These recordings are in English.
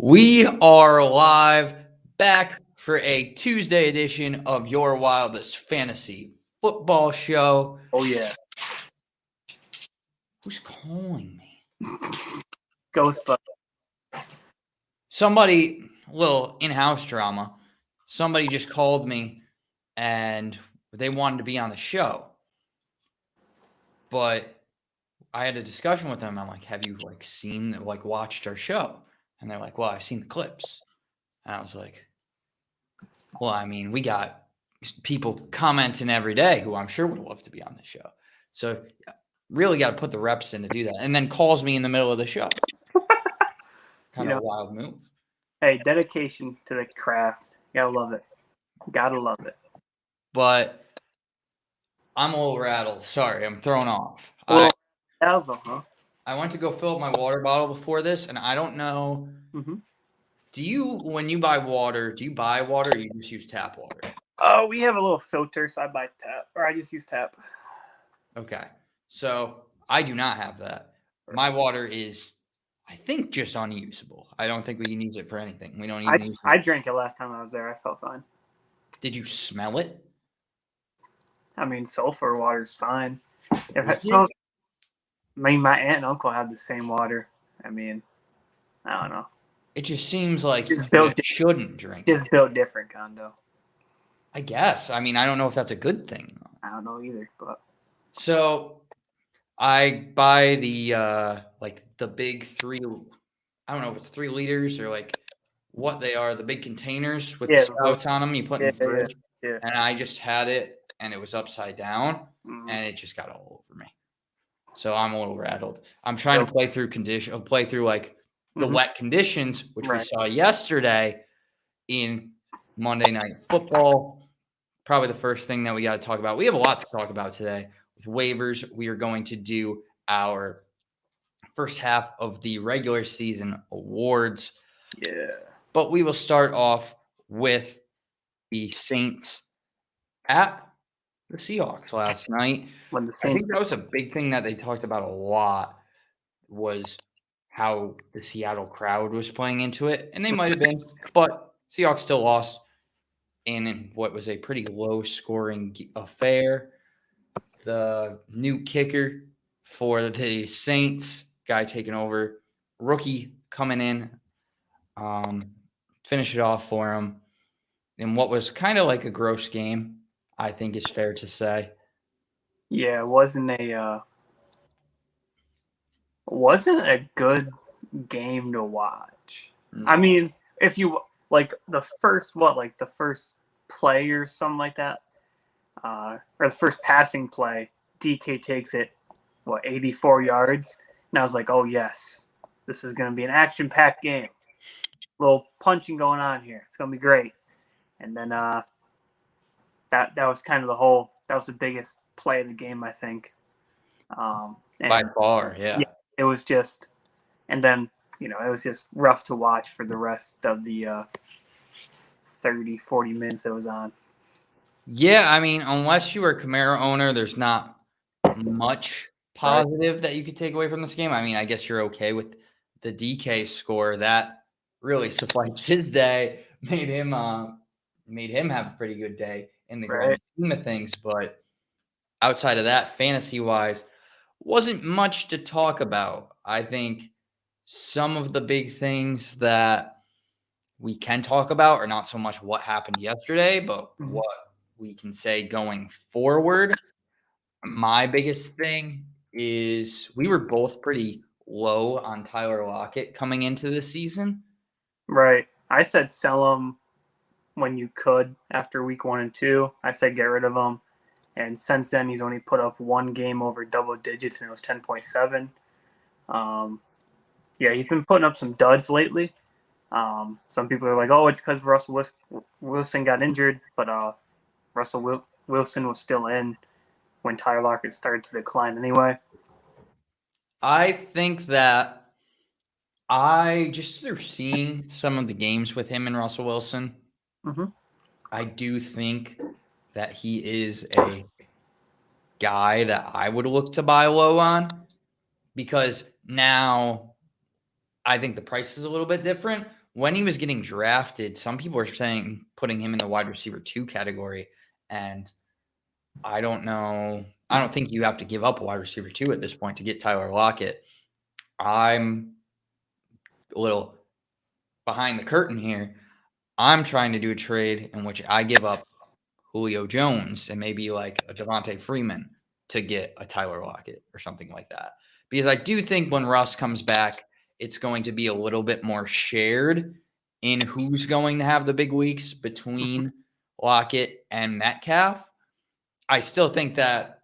We are live back for a Tuesday edition of Your Wildest Fantasy Football Show. Oh, yeah. Who's calling me? Ghostbusters. Somebody, little in-house drama. Somebody just called me and they wanted to be on the show. But I had a discussion with them. I'm like, have you watched our show? And they're like, well, I've seen the clips. And I was like, well, I mean, we got people commenting every day who I'm sure would love to be on the show. So really got to put the reps in to do that. And then calls me in the middle of the show. Kind of a wild move. Hey, dedication to the craft. Gotta love it. Gotta love it. But I'm a little rattled. Sorry, I'm thrown off. I went to go fill up my water bottle before this, and I don't know. Mm-hmm. When you buy water, do you buy water or you just use tap water? Oh, we have a little filter, so I buy tap, or I just use tap. Okay. So I do not have that. My water is, I think, just unusable. I don't think we can use it for anything. We don't even use it. I drank it last time I was there. I felt fine. Did you smell it? I mean, sulfur water's fine. My aunt and uncle have the same water. I mean, I don't know. It just seems like you shouldn't drink it. Just built different condo. I guess. I mean, I don't know if that's a good thing. I don't know either. But so I buy the big 3. I don't know if it's 3 liters or what they are. The big containers with the spouts on them. You put in the fridge. Yeah. And I just had it, and it was upside down, and it just got all over me. So I'm a little rattled. I'm trying to play through the wet conditions, which we saw yesterday in Monday Night Football. Probably the first thing that we got to talk about. We have a lot to talk about today with waivers. We are going to do our first half of the regular season awards. Yeah. But we will start off with the Saints at the Seahawks last night. I think that was a big thing that they talked about a lot, was how the Seattle crowd was playing into it. And they might have been, but Seahawks still lost in what was a pretty low-scoring affair. The new kicker for the Saints, guy taking over, rookie coming in, finish it off for him in what was kind of like a gross game, I think is fair to say. Yeah, it wasn't a good game to watch. No. I mean, if you the first play or something like that, or the first passing play, DK takes it 84 yards, and I was like, oh yes, this is going to be an action-packed game. A little punching going on here. It's going to be great. And then that was kind of that was the biggest play of the game, I think. By far, yeah. It was just, and then, it was just rough to watch for the rest of the 30, 40 minutes it was on. Yeah, I mean, unless you are a Camaro owner, there's not much positive that you could take away from this game. I mean, I guess you're okay with the DK score. That really sufficed his day, made him have a pretty good day in the grand scheme of things. But outside of that, fantasy-wise, wasn't much to talk about. I think some of the big things that we can talk about are not so much what happened yesterday, but what we can say going forward. My biggest thing is we were both pretty low on Tyler Lockett coming into the season. Right. I said sell him when you could after week 1 and 2. I said get rid of him. And since then, he's only put up one game over double digits, and it was 10.7. He's been putting up some duds lately. Some people are like, oh, it's because Russell Wilson got injured, but Russell Wilson was still in when Tyler Lockett started to decline anyway. I think that just through seeing some of the games with him and Russell Wilson, I do think that he is a guy that I would look to buy low on, because now I think the price is a little bit different, when he was getting drafted, some people were saying putting him in the wide receiver 2 category, and I don't know. I don't think you have to give up a wide receiver 2 at this point to get Tyler Lockett. I'm a little behind the curtain here. I'm trying to do a trade in which I give up Julio Jones and maybe like a Devontae Freeman to get a Tyler Lockett or something like that. Because I do think when Russ comes back, it's going to be a little bit more shared in who's going to have the big weeks between Lockett and Metcalf. I still think that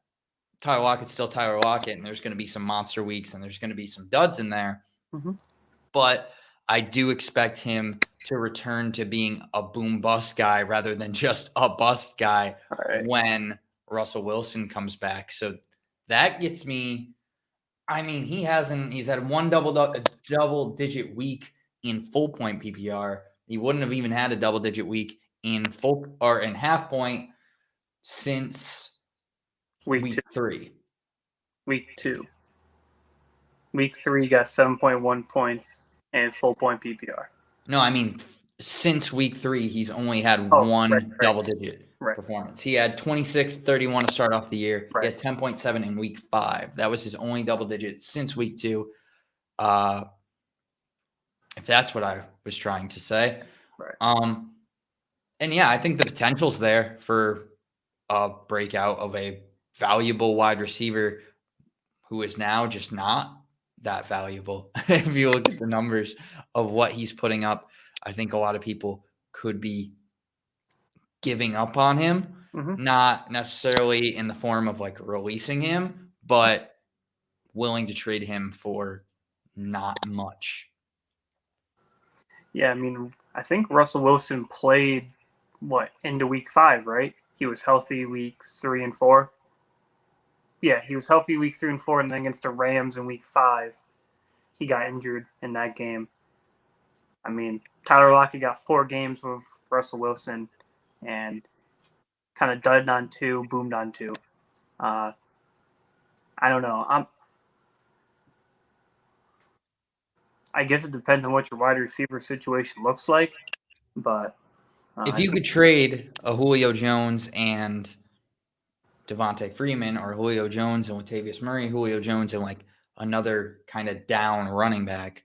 Tyler Lockett's still Tyler Lockett, and there's going to be some monster weeks and there's going to be some duds in there. But I do expect him to return to being a boom bust guy rather than just a bust guy when Russell Wilson comes back. So that gets me. I mean, he's had one double digit week in full point PPR. He wouldn't have even had a double digit week in full or in half point since week 3. Week 2. Week 3 got 7.1 points and full point PPR. No, I mean, since week 3, he's only had one double-digit performance. He had 26-31 to start off the year. He had 10.7 in week 5. That was his only double-digit since week 2. If that's what I was trying to say. And yeah, I think the potential's there for a breakout of a valuable wide receiver who is now just not that valuable. If you look at the numbers of what he's putting up, I think a lot of people could be giving up on him, not necessarily in the form of like releasing him, but willing to trade him for not much. Yeah, I mean, I think Russell Wilson played into week 5, right? He was healthy weeks 3 and 4. Yeah, he was healthy week 3 and 4, and then against the Rams in week 5, he got injured in that game. I mean, Tyler Lockett got 4 games with Russell Wilson and kind of dudded on 2, boomed on 2. I don't know. I guess it depends on what your wide receiver situation looks like, but if you could trade a Julio Jones and Devontae Freeman, or Julio Jones and Latavius Murray, Julio Jones and like another kind of down running back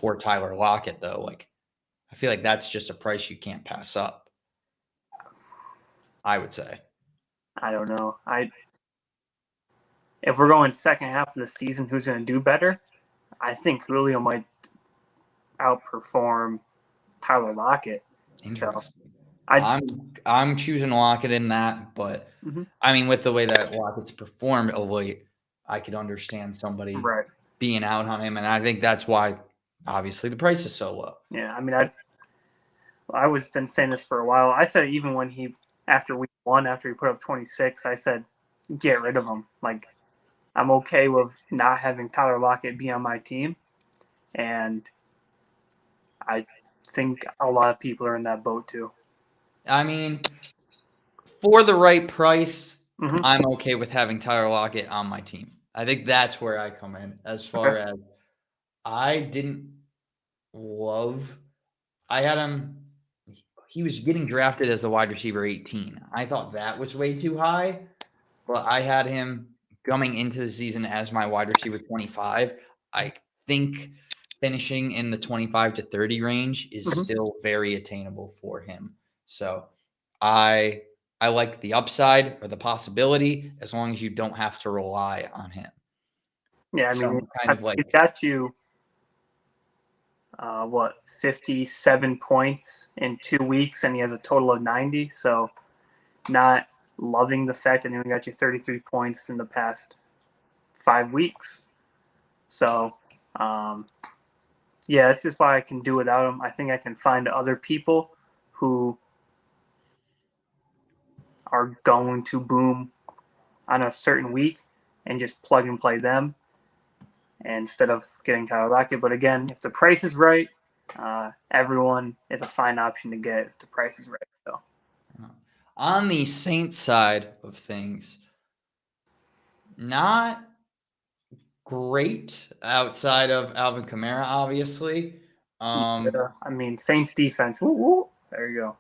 for Tyler Lockett, though, like I feel like that's just a price you can't pass up. I would say. I don't know. If we're going second half of the season, who's going to do better? I think Julio might outperform Tyler Lockett. So I'm choosing Lockett in that, but I mean, with the way that Lockett's performed of late, I could understand somebody being out on him, and I think that's why, obviously, the price is so low. Yeah, I mean, I was been saying this for a while. I said even when after week 1, after he put up 26, I said get rid of him. Like, I'm okay with not having Tyler Lockett be on my team, and I think a lot of people are in that boat too. I mean, for the right price, I'm okay with having Tyler Lockett on my team. I think that's where I come in as far as I didn't love. I had him. He was getting drafted as the wide receiver 18. I thought that was way too high, but I had him coming into the season as my wide receiver 25. I think finishing in the 25 to 30 range is still very attainable for him. So I like the upside or the possibility as long as you don't have to rely on him. Yeah, I mean, he's got you 57 points in 2 weeks, and he has a total of 90. So not loving the fact that he only got you 33 points in the past 5 weeks. So, yeah, that's just why I can do without him. I think I can find other people who are going to boom on a certain week and just plug and play them instead of getting Tyler Lockett. But again, if the price is right, everyone is a fine option to get if the price is right. So, on the Saints side of things, not great outside of Alvin Kamara, obviously. I mean, Saints defense. Woo, woo. There you go.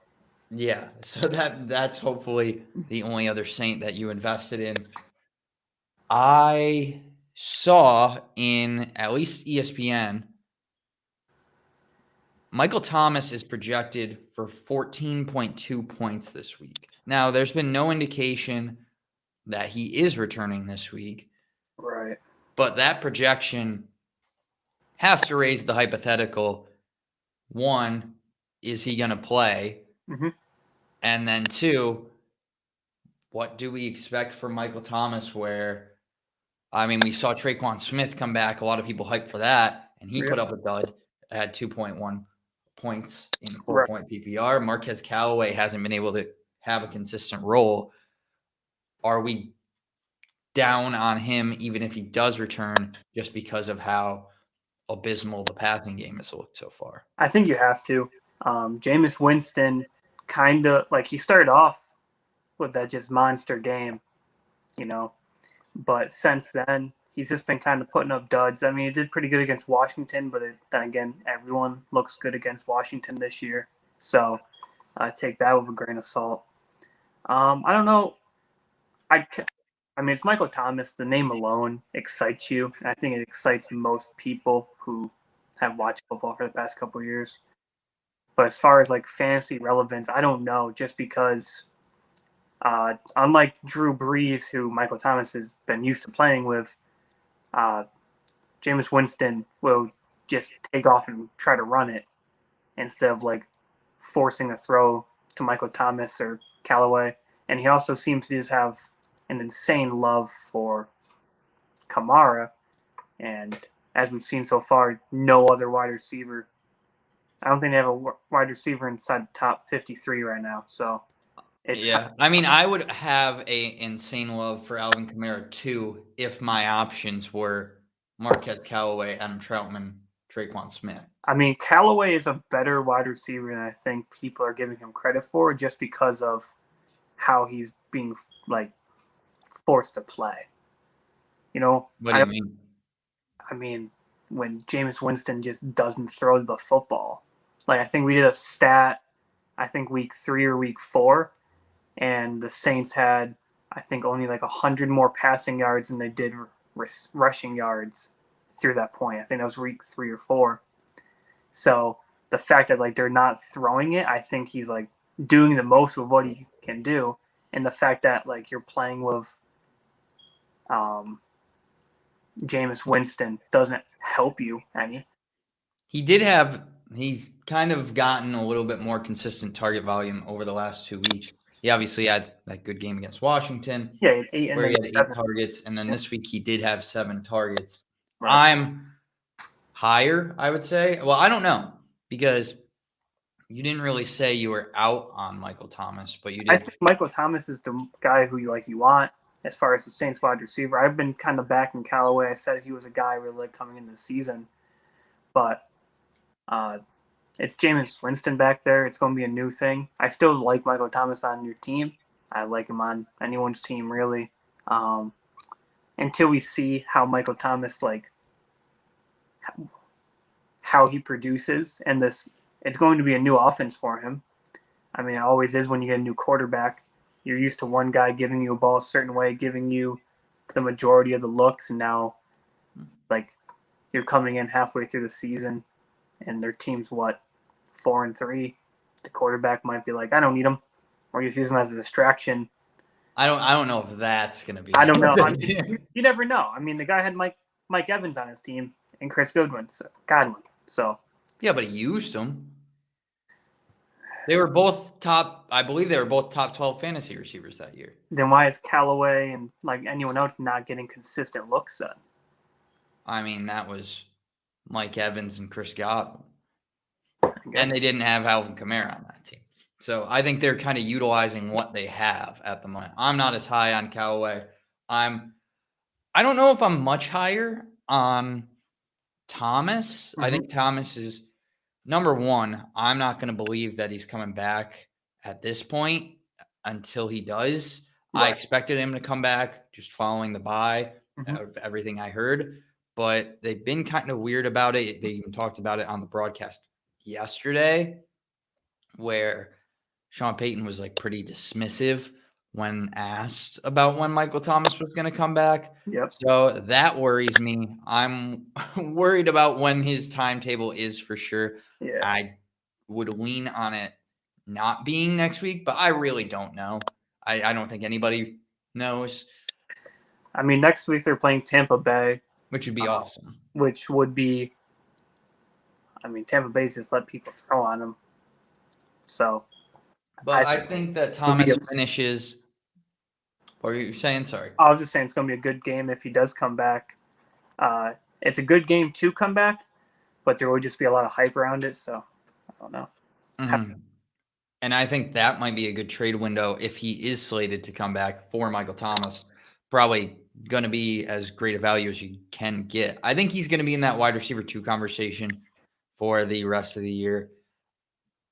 Yeah, so that's hopefully the only other Saint that you invested in. I saw in at least ESPN, Michael Thomas is projected for 14.2 points this week. Now, there's been no indication that he is returning this week. Right. But that projection has to raise the hypothetical. One, is he going to play? Mm-hmm. And then two, what do we expect from Michael Thomas where, I mean, we saw Traquan Smith come back. A lot of people hyped for that, and he put up a dud, had 2.1 points in 4-point PPR. Marquez Callaway hasn't been able to have a consistent role. Are we down on him even if he does return just because of how abysmal the passing game has looked so far? I think you have to. Jameis Winston kind of, like, he started off with that just monster game, but since then he's just been kind of putting up duds. I mean, he did pretty good against Washington, but then again, everyone looks good against Washington this year, so I take that with a grain of salt. I don't know. I mean, it's Michael Thomas. The name alone excites you. And I think it excites most people who have watched football for the past couple of years. But as far as like fantasy relevance, I don't know. Just because, unlike Drew Brees, who Michael Thomas has been used to playing with, Jameis Winston will just take off and try to run it instead of like forcing a throw to Michael Thomas or Callaway. And he also seems to just have an insane love for Kamara, and as we've seen so far, no other wide receiver. I don't think they have a wide receiver inside the top 53 right now. So, I mean, I would have a insane love for Alvin Kamara too if my options were Marquez Callaway, Adam Troutman, Traquan Smith. I mean, Callaway is a better wide receiver than I think people are giving him credit for, just because of how he's being like forced to play. What do you mean? I mean, when Jameis Winston just doesn't throw the football. Like, I think we did a stat, I think week 3 or week 4, and the Saints had, I think, only like 100 more passing yards than they did rushing yards through that point. I think that was week 3 or 4. So the fact that like they're not throwing it, I think he's like doing the most with what he can do. And the fact that like you're playing with Jameis Winston doesn't help you any. He's kind of gotten a little bit more consistent target volume over the last 2 weeks. He obviously had that good game against Washington. Yeah, he had 8 where he had 8 targets, and then this week he did have 7 targets. Right. I'm higher, I would say. Well, I don't know, because you didn't really say you were out on Michael Thomas, but you did. I think Michael Thomas is the guy who you want as far as the Saints wide receiver. I've been kind of backing Callaway. I said he was a guy really like coming into the season, but it's Jameis Winston back there. It's going to be a new thing. I still like Michael Thomas on your team. I like him on anyone's team, really, until we see how Michael Thomas, like, how he produces. And it's going to be a new offense for him. I mean, it always is when you get a new quarterback. You're used to one guy giving you a ball a certain way, giving you the majority of the looks, and now, like, you're coming in halfway through the season, and their team's 4-3. The quarterback might be like, I don't need him, or just use him as a distraction. I don't know if that's going to be. I don't know. I mean, you never know. I mean, the guy had Mike Evans on his team and Chris Godwin. So yeah, but he used them. They were both top. I believe they were both top 12 fantasy receivers that year. Then why is Callaway and like anyone else not getting consistent looks then? I mean, that was Mike Evans and Chris Godwin. And they didn't have Alvin Kamara on that team. So I think they're kind of utilizing what they have at the moment. I'm not as high on Callaway. I don't know if I'm much higher on Thomas. I think Thomas is number one. I'm not going to believe that he's coming back at this point until he does. Right. I expected him to come back just following the bye of everything I heard, but they've been kind of weird about it. They even talked about it on the broadcast yesterday where Sean Payton was like pretty dismissive when asked about when Michael Thomas was going to come back. Yep. So that worries me. I'm worried about when his timetable is for sure. Yeah. I would lean on it not being next week, but I really don't know. I don't think anybody knows. I mean, next week they're playing Tampa Bay. Which would be awesome. Which would be, I mean, Tampa Bay's just let people throw on them. So. But I think that Thomas finishes. What were you saying? Sorry. I was just saying it's going to be a good game if he does come back. It's a good game to come back, but there will just be a lot of hype around it. So I don't know. Mm-hmm. And I think that might be a good trade window if he is slated to come back for Michael Thomas. Probably going to be as great a value as you can get. I think he's going to be in that wide receiver 2 conversation for the rest of the year.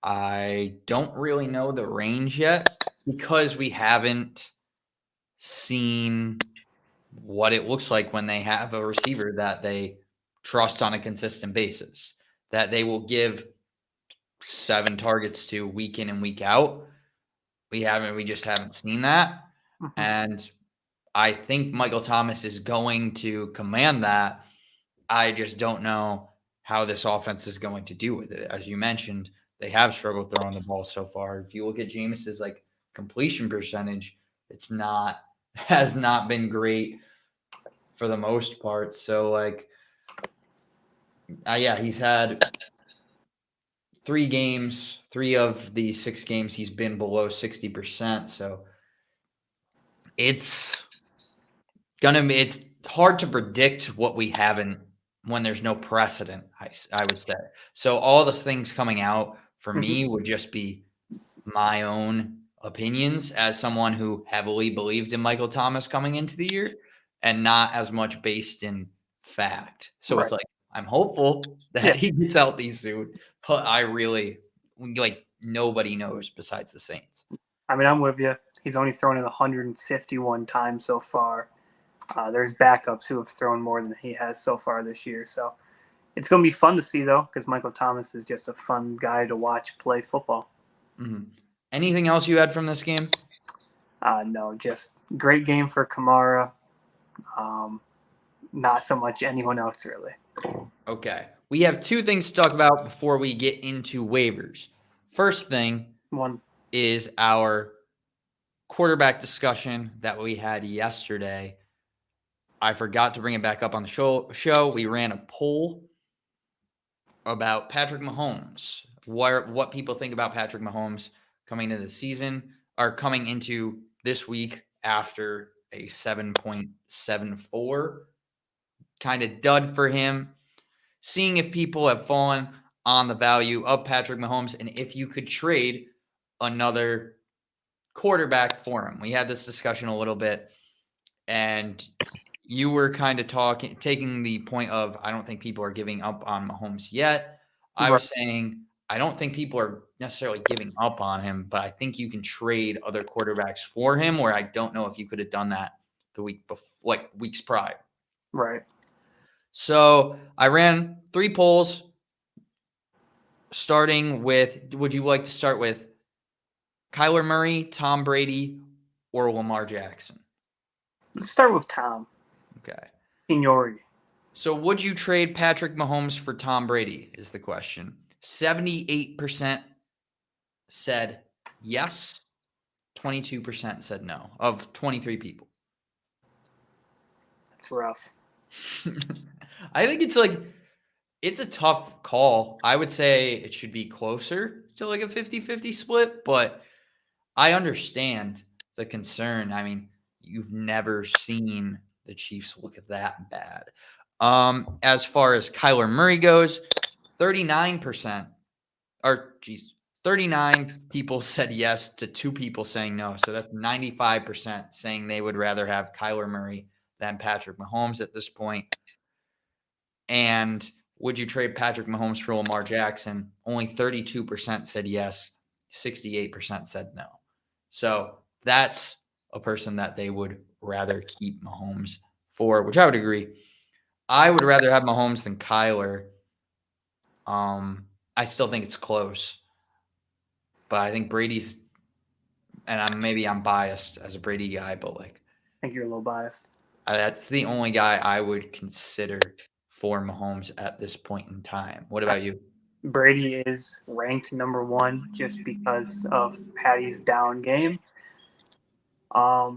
I don't really know the range yet because we haven't seen what it looks like when they have a receiver that they trust on a consistent basis, that they will give 7 targets to week in and week out. We just haven't seen that. Mm-hmm. And I think Michael Thomas is going to command that. I just don't know how this offense is going to do with it. As you mentioned, they have struggled throwing the ball so far. If you look at Jameis's like completion percentage, has not been great for the most part. So like, he's had 3 of the 6 games he's been below 60%. So it's hard to predict what we haven't when there's no precedent, I would say. So all the things coming out for me would just be my own opinions as someone who heavily believed in Michael Thomas coming into the year and not as much based in fact. So It's like, I'm hopeful that he gets healthy soon, but I really, nobody knows besides the Saints. I mean, I'm with you. He's only thrown it 151 times so far. There's backups who have thrown more than he has so far this year. So it's going to be fun to see, though, because Michael Thomas is just a fun guy to watch play football. Mm-hmm. Anything else you had from this game? No, just great game for Kamara. Not so much anyone else, really. Okay. We have 2 things to talk about before we get into waivers. First thing is our quarterback discussion that we had yesterday. I forgot to bring it back up on the show. We ran a poll about Patrick Mahomes. What people think about Patrick Mahomes coming into the season or coming into this week after a 7.74 kind of dud for him. Seeing if people have fallen on the value of Patrick Mahomes and if you could trade another quarterback for him. We had this discussion a little bit, and you were kind of taking the point of, I don't think people are giving up on Mahomes yet. I was saying, I don't think people are necessarily giving up on him, but I think you can trade other quarterbacks for him, where I don't know if you could have done that the week before, weeks prior. Right. So I ran 3 polls, starting with, would you like to start with Kyler Murray, Tom Brady, or Lamar Jackson? Let's start with Tom. Okay. Seniority. So would you trade Patrick Mahomes for Tom Brady is the question. 78% said yes. 22% said no of 23 people. That's rough. I think it's a tough call. I would say it should be closer to like a 50-50 split, but I understand the concern. I mean, you've never seen the Chiefs look that bad. As far as Kyler Murray goes, 39 people said yes to 2 people saying no. So that's 95% saying they would rather have Kyler Murray than Patrick Mahomes at this point. And would you trade Patrick Mahomes for Lamar Jackson? Only 32% said yes. 68% said no. So that's a person that they would rather keep Mahomes for, which I would agree. I would rather have Mahomes than Kyler. I I still think it's close. But I think Brady's, and I'm biased as a Brady guy, but like I think you're a little biased. That's the only guy I would consider for Mahomes at this point in time. What about you? Brady is ranked number 1 just because of Patty's down game. I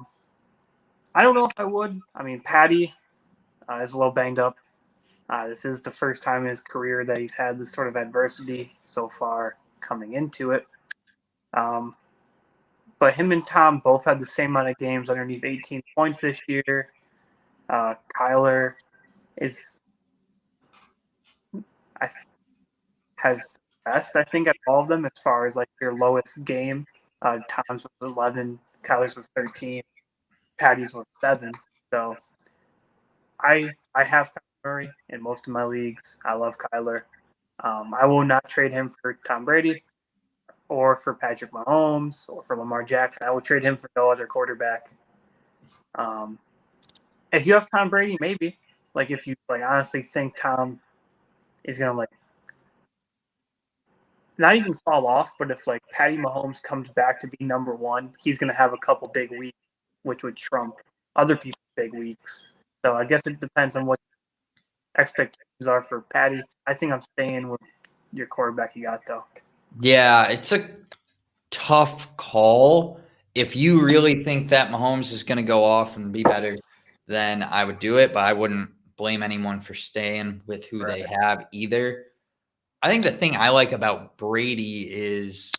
don't know if I would. I mean, Patty is a little banged up. This is the first time in his career that he's had this sort of adversity so far coming into it. But him and Tom both had the same amount of games underneath 18 points this year. Kyler has best, I think, at all of them as far as like your lowest game. Tom's was 11, Kyler's was 13, Patty's was 7. So I have Kyler Murray in most of my leagues. I love Kyler. I will not trade him for Tom Brady or for Patrick Mahomes or for Lamar Jackson. I will trade him for no other quarterback. If you have Tom Brady, maybe. Like if you like honestly think Tom is gonna like not even fall off, but if like Patty Mahomes comes back to be number 1, he's gonna have a couple big weeks, which would trump other people's big weeks. So I guess it depends on what expectations are for Patty. I think I'm staying with your quarterback you got though. Yeah, it's a tough call. If you really think that Mahomes is going to go off and be better, then I would do it, but I wouldn't blame anyone for staying with who they have either. I think the thing I like about Brady is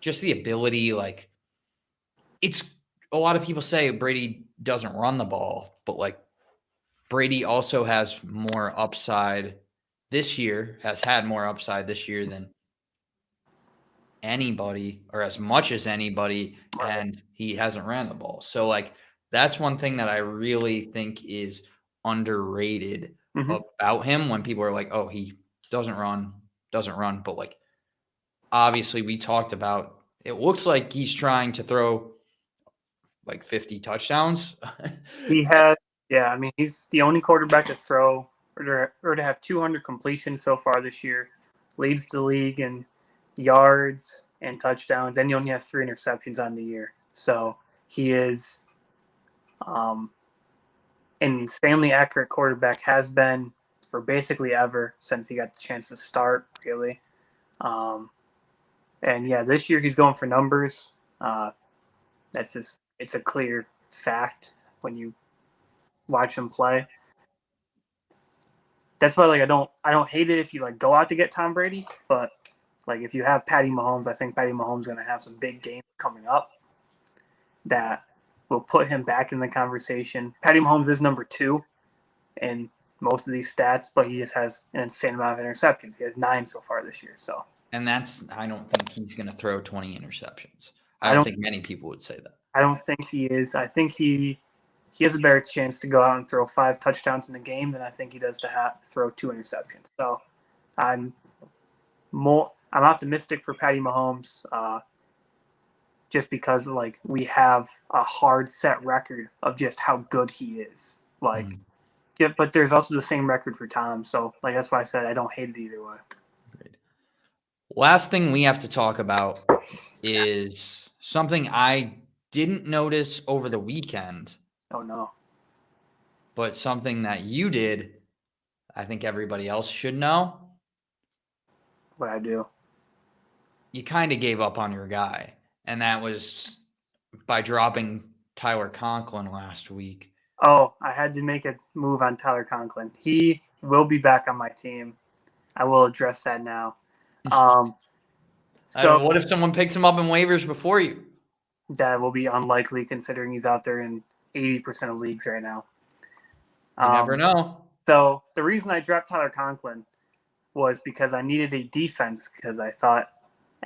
just the ability, like, it's a lot of people say Brady doesn't run the ball, but like Brady also has more upside this year, has had more upside this year than anybody or as much as anybody, and he hasn't ran the ball. So like that's one thing that I really think is underrated about him when people are like, oh, he doesn't run. But like obviously we talked about it looks like he's trying to throw like 50 touchdowns. He has, I mean, he's the only quarterback to throw or to have 200 completions so far this year. Leads the league in yards and touchdowns. And he only has 3 interceptions on the year. So he is an insanely accurate quarterback, has been for basically ever since he got the chance to start, really. And yeah, this year he's going for numbers. That's just, it's a clear fact when you watch him play. That's why like I don't hate it if you like go out to get Tom Brady, but like if you have Patty Mahomes, I think Patty Mahomes is going to have some big games coming up that will put him back in the conversation. Patty Mahomes is number 2 in most of these stats, but he just has an insane amount of interceptions. He has 9 so far this year. So, and I don't think he's going to throw 20 interceptions. I don't think many people would say that. I don't think he is. I think he has a better chance to go out and throw 5 touchdowns in a game than I think he does to throw 2 interceptions. So I'm optimistic for Patty Mahomes just because like we have a hard set record of just how good he is. Like, but there's also the same record for Tom. So like that's why I said I don't hate it either way. Great. Last thing we have to talk about is something I didn't notice over the weekend. Oh, no. But something that you did, I think everybody else should know. What I do? You kind of gave up on your guy, and that was by dropping Tyler Conklin last week. Oh, I had to make a move on Tyler Conklin. He will be back on my team. I will address that now. So what if someone picks him up in waivers before you? That will be unlikely considering he's out there in 80% of leagues right now. You never know. So the reason I dropped Tyler Conklin was because I needed a defense because I thought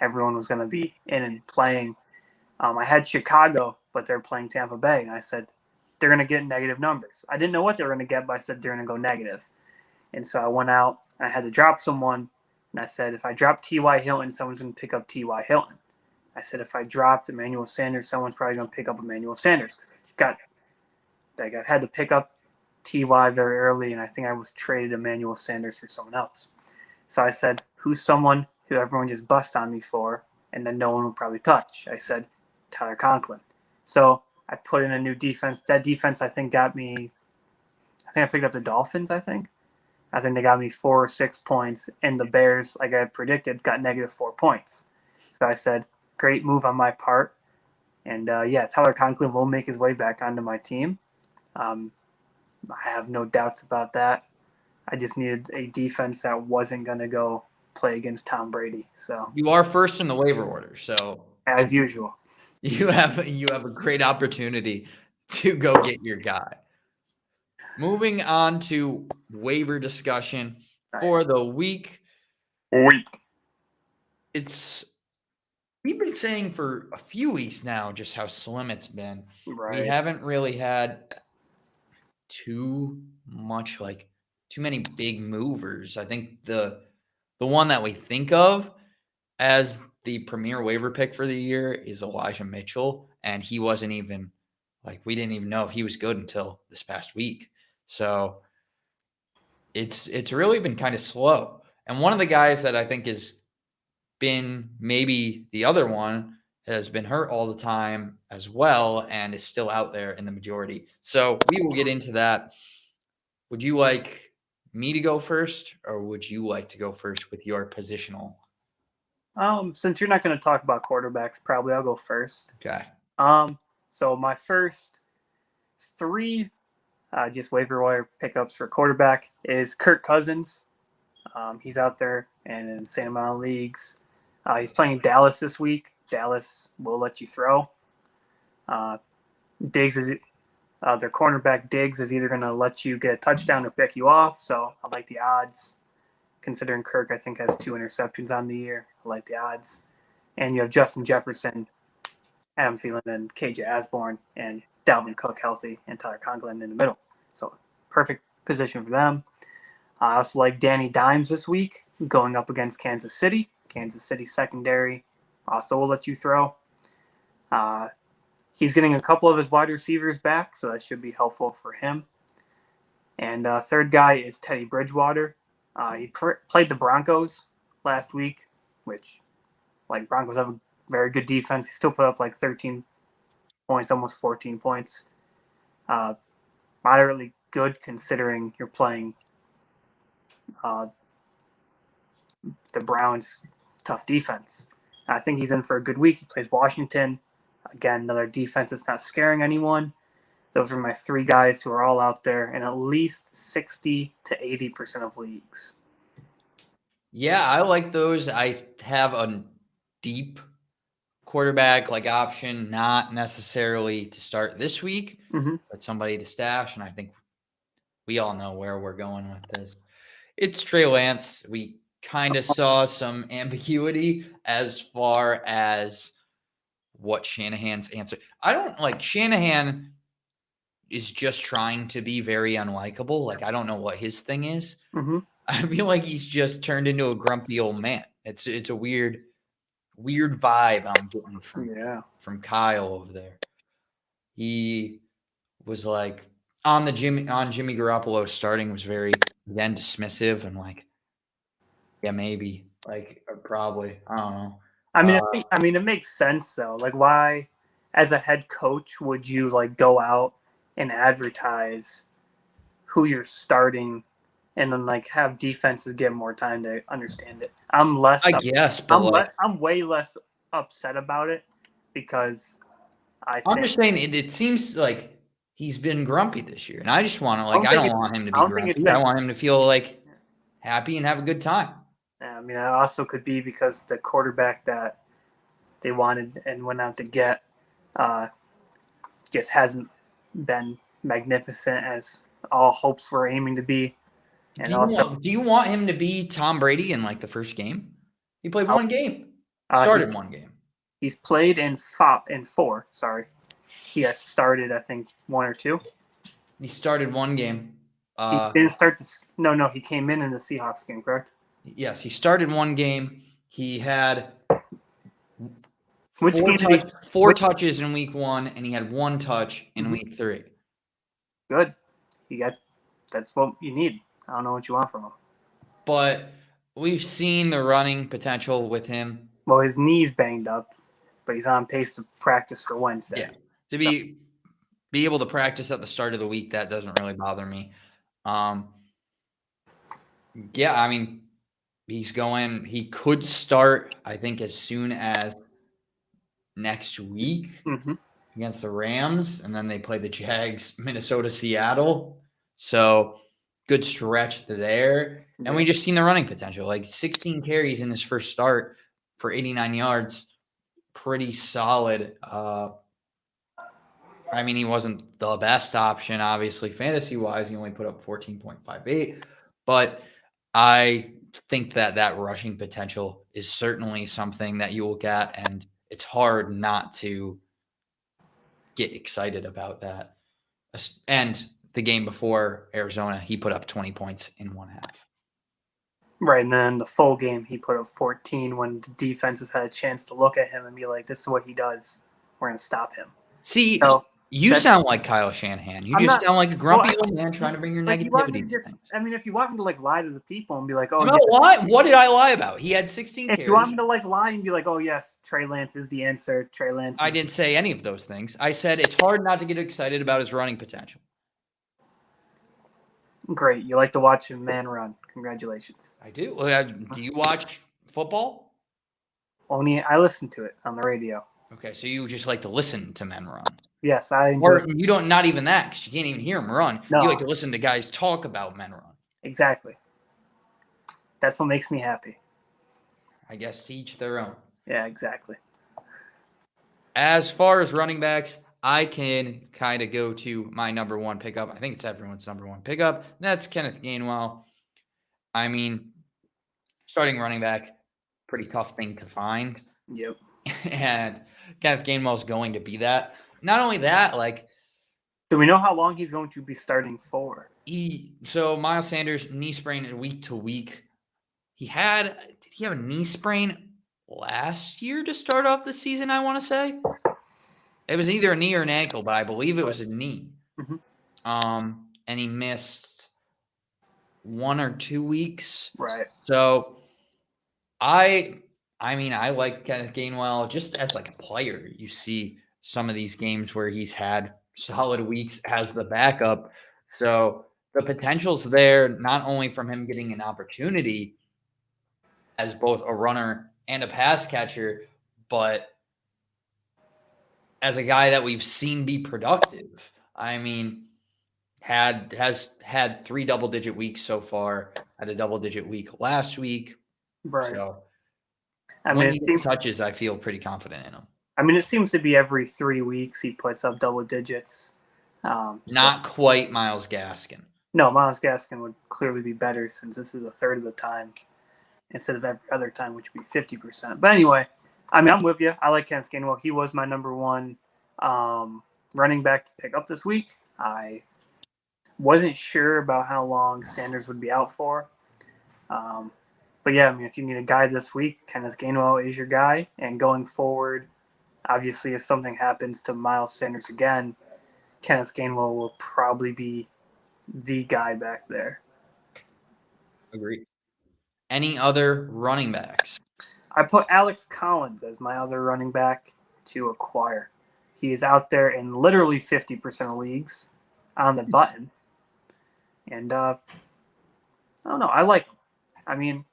everyone was going to be in and playing. I had Chicago, but they're playing Tampa Bay. And I said, they're going to get negative numbers. I didn't know what they were going to get, but I said they're going to go negative. And so I went out. I had to drop someone. And I said, if I drop T.Y. Hilton, someone's going to pick up T.Y. Hilton. I said, if I dropped Emmanuel Sanders, someone's probably going to pick up Emmanuel Sanders because I had to pick up T.Y. very early, and I think I was traded Emmanuel Sanders for someone else. So I said, who's someone who everyone just bust on me for, and then no one will probably touch? I said, Tyler Conklin. So I put in a new defense. That defense, I think I picked up the Dolphins, I think they got me 4 or 6 points, and the Bears, like I predicted, got -4 points. So I said, great move on my part. And Tyler Conklin will make his way back onto my team. I have no doubts about that. I just needed a defense that wasn't going to go play against Tom Brady. So you are first in the waiver order, so as usual, you have a great opportunity to go get your guy. Moving on to waiver discussion for the week. We've been saying for a few weeks now just how slim it's been. Right. We haven't really had too many big movers. I think the one that we think of as the premier waiver pick for the year is Elijah Mitchell, and he wasn't even we didn't even know if he was good until this past week. So it's really been kind of slow. And one of the guys that I think has been maybe the other one has been hurt all the time as well and is still out there in the majority. So we will get into that. Would you like me to go first, or would you like to go first with your positional? Since you're not going to talk about quarterbacks, probably I'll go first. Okay. So my first 3 just waiver wire pickups for quarterback is Kirk Cousins. He's out there and in an insane amount of leagues. He's playing Dallas this week. Dallas will let you throw. Diggs is their cornerback. Diggs is either going to let you get a touchdown or pick you off. So I like the odds. Considering Kirk, I think, has 2 interceptions on the year. I like the odds. And you have Justin Jefferson, Adam Thielen, and KJ Osborne, and Dalvin Cook healthy, and Tyler Conklin in the middle. So perfect position for them. I also like Danny Dimes this week going up against Kansas City. Kansas City secondary also will let you throw. He's getting a couple of his wide receivers back, so that should be helpful for him. And third guy is Teddy Bridgewater. He played the Broncos last week, which, Broncos have a very good defense. He still put up 13 points, almost 14 points. Moderately good considering you're playing the Browns' tough defense. I think he's in for a good week. He plays Washington. Again, another defense that's not scaring anyone. Those are my 3 guys who are all out there in at least 60 to 80% of leagues. Yeah, I like those. I have a deep quarterback option, not necessarily to start this week, but somebody to stash. And I think we all know where we're going with this. It's Trey Lance. We kind of saw some ambiguity as far as what Shanahan's answer. I don't Shanahan is just trying to be very unlikable. I don't know what his thing is. I feel like he's just turned into a grumpy old man. It's a weird vibe I'm getting from Kyle over there. He was on Jimmy Garoppolo starting was very again dismissive and yeah, maybe probably, I don't know. I mean it makes sense though. Why as a head coach would you go out and advertise who you're starting and then have defenses get more time to understand it? I'm way less upset about it because I'm just saying it seems like he's been grumpy this year, and I just want to I don't want him to be grumpy. I want him to feel happy and have a good time. I mean, it also could be because the quarterback that they wanted and went out to get just hasn't been magnificent as all hopes were aiming to be. And do you want him to be Tom Brady in the first game? He played one game. Started one game. He's played in 4. Sorry, he has started I think 1 or 2. He started one game. He didn't start this. No. He came in the Seahawks game, correct? Yes, he started one game. He had 4 touches in week 1, and he had 1 touch in week 3. Good. That's what you need. I don't know what you want from him. But We've seen the running potential with him. Well, his knee's banged up, but he's on pace to practice for Wednesday. Yeah, to be able to practice at the start of the week, that doesn't really bother me. Yeah, I mean, he could start, I think, as soon as next week against the Rams, and then they play the Jags, Minnesota, Seattle. So good stretch there. And we just seen the running potential, like 16 carries in his first start for 89 yards. Pretty solid. I mean, he wasn't the best option, obviously, fantasy-wise. He only put up 14.58. But I think that rushing potential is certainly something that you look at, and it's hard not to get excited about that. And the game before Arizona, he put up 20 points in one half. Right, and then the full game, he put up 14 when the defenses had a chance to look at him and be like, this is what he does. We're going to stop him. See, you sound like Kyle Shanahan. You sound like a grumpy old man trying to bring your negativity to things. I mean, if you want me to lie to the people and be like, oh, what did I lie about? He had 16 carries. If you want me to lie and be like, oh yes, Trey Lance is the answer. Trey Lance. I didn't say any of those things. I said it's hard not to get excited about his running potential. Great, you like to watch a man run. Congratulations. I do. Do you watch football? Only I listen to it on the radio. Okay, so you just like to listen to men run. Yes, I enjoy it. You don't, not even that, because you can't even hear them run. No. You like to listen to guys talk about men run. Exactly. That's what makes me happy. I guess to each their own. Yeah, exactly. As far as running backs, I can kind of go to my number one pickup. I think it's everyone's number one pickup. That's Kenneth Gainwell. I mean, starting running back, pretty tough thing to find. Yep. And Kenneth Gainwell is going to be that. Not only that, like, do we know how long he's going to be starting for? So Miles Sanders, knee sprain week to week. Did he have a knee sprain last year to start off the season, I want to say? It was either a knee or an ankle, but I believe it was a knee. And he missed 1 or 2 weeks. Right. So I like Kenneth Gainwell just as like a player. You see some of these games where he's had solid weeks as the backup. So the potential's there, not only from him getting an opportunity as both a runner and a pass catcher, but as a guy that we've seen be productive. I mean, has had 3 double-digit weeks so far, had a double-digit week last week. Right. So I when he gets touches, I feel pretty confident in him. I mean, it seems to be every 3 weeks he puts up double digits. Not quite Myles Gaskin. No, Myles Gaskin would clearly be better since this is a third of the time instead of every other time, which would be 50%. But anyway, I mean, I'm with you. I like Kenneth Gainwell. He was my number one running back to pick up this week. I wasn't sure about how long Sanders would be out for. But yeah, I mean, if you need a guy this week, Kenneth Gainwell is your guy. And going forward, obviously, if something happens to Miles Sanders again, Kenneth Gainwell will probably be the guy back there. Agreed. Any other running backs? I put Alex Collins as my other running back to acquire. He is out there in literally 50% of leagues on the button. And I don't know. I like him. I mean,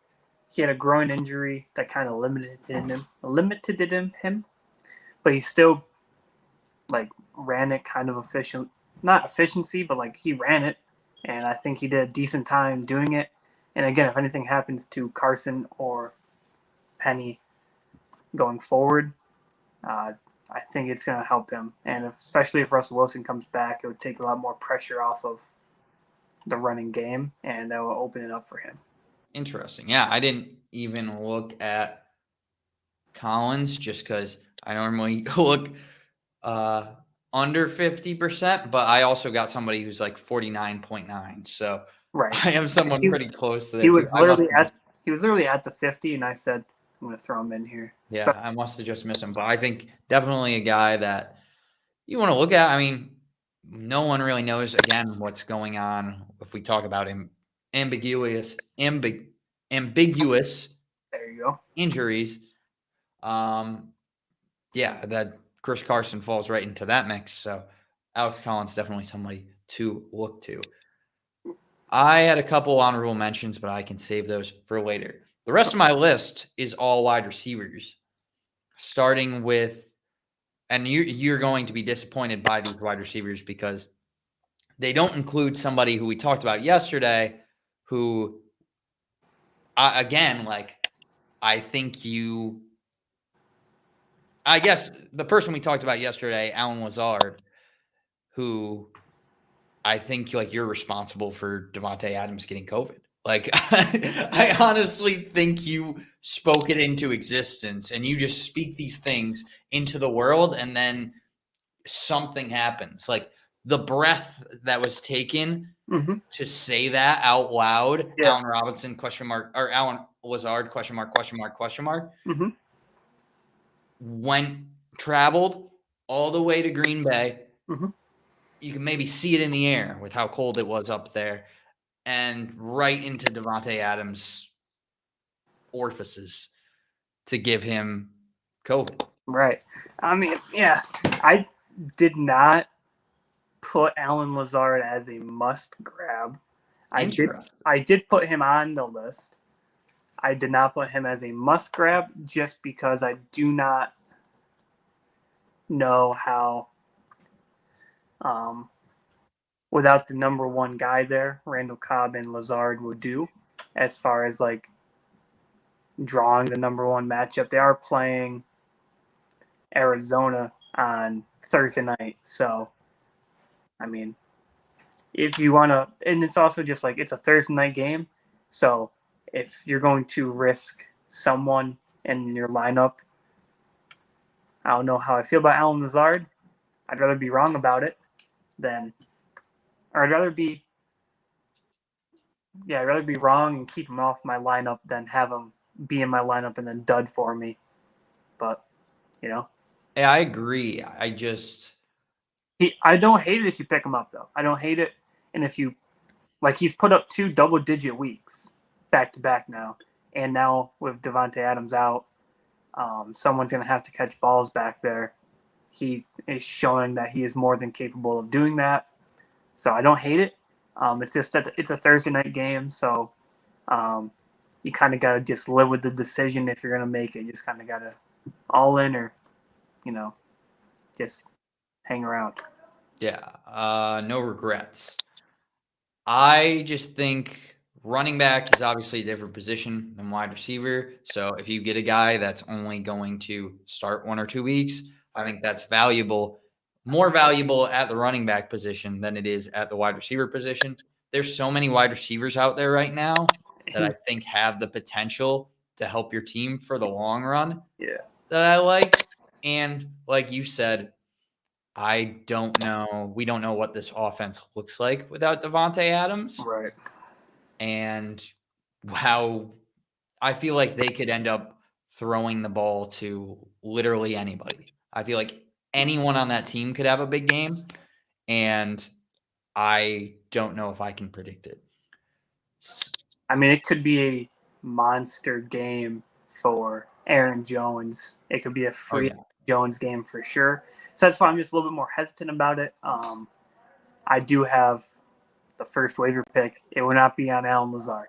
he had a groin injury that kind of limited him, but he still ran it kind of efficient. Not efficiency, but he ran it, and I think he did a decent time doing it. And again, if anything happens to Carson or Penny going forward, I think it's going to help him. And especially if Russell Wilson comes back, it would take a lot more pressure off of the running game, and that will open it up for him. Interesting. Yeah, I didn't even look at Collins just because I normally look under 50%, but I also got somebody who's 49.9. So right. I am someone pretty close to that. He was literally at the 50, and I said, I'm going to throw him in here. Yeah, I must have just missed him. But I think definitely a guy that you want to look at. I mean, no one really knows, again, what's going on if we talk about him. ambiguous There you go. injuries, that Chris Carson falls right into that mix. So Alex Collins definitely somebody to look to. I had a couple honorable mentions, but I can save those for later. The rest of my list is all wide receivers, starting with, and you're going to be disappointed by these wide receivers because they don't include somebody who we talked about yesterday, who, I guess the person we talked about yesterday, Alan Lazard, who I think you're responsible for Davante Adams getting COVID. I honestly think you spoke it into existence, and you just speak these things into the world, and then something happens. The breath that was taken to say that out loud, Allen Robinson, or Alan Lazard, traveled all the way to Green Bay. You can maybe see it in the air with how cold it was up there, and right into Davante Adams' orifices to give him COVID. Right. I mean, yeah, I did not put Alan Lazard as a must grab. I did put him on the list. I did not put him as a must grab just because I do not know how, without the number one guy there, Randall Cobb and Lazard would do as far as drawing the number one matchup. They are playing Arizona on Thursday night. So, I mean, if you want to, and it's also just it's a Thursday night game. So if you're going to risk someone in your lineup, I don't know how I feel about Alan Lazard. I'd rather be wrong about it I'd rather be wrong and keep him off my lineup than have him be in my lineup and then dud for me. But, Yeah, I agree. I don't hate it if you pick him up, though. I don't hate it. And if you, he's put up 2 double-digit weeks back-to-back now. And now with Davante Adams out, someone's going to have to catch balls back there. He is showing that he is more than capable of doing that. So I don't hate it. It's just that it's a Thursday night game, so you kind of got to just live with the decision if you're going to make it. You just kind of got to all in or, just hang around. Yeah, no regrets. I just think running back is obviously a different position than wide receiver. So if you get a guy that's only going to start 1 or 2 weeks, I think that's valuable. More valuable at the running back position than it is at the wide receiver position. There's so many wide receivers out there right now that I think have the potential to help your team for the long run. Yeah. That I like. And like you said, I don't know. We don't know what this offense looks like without Davante Adams. Right. And how I feel like they could end up throwing the ball to literally anybody. I feel like anyone on that team could have a big game, and I don't know if I can predict it. I mean, it could be a monster game for Aaron Jones. It could be a free Jones game for sure. So that's why I'm just a little bit more hesitant about it. I do have the first waiver pick. It will not be on Alan Lazard.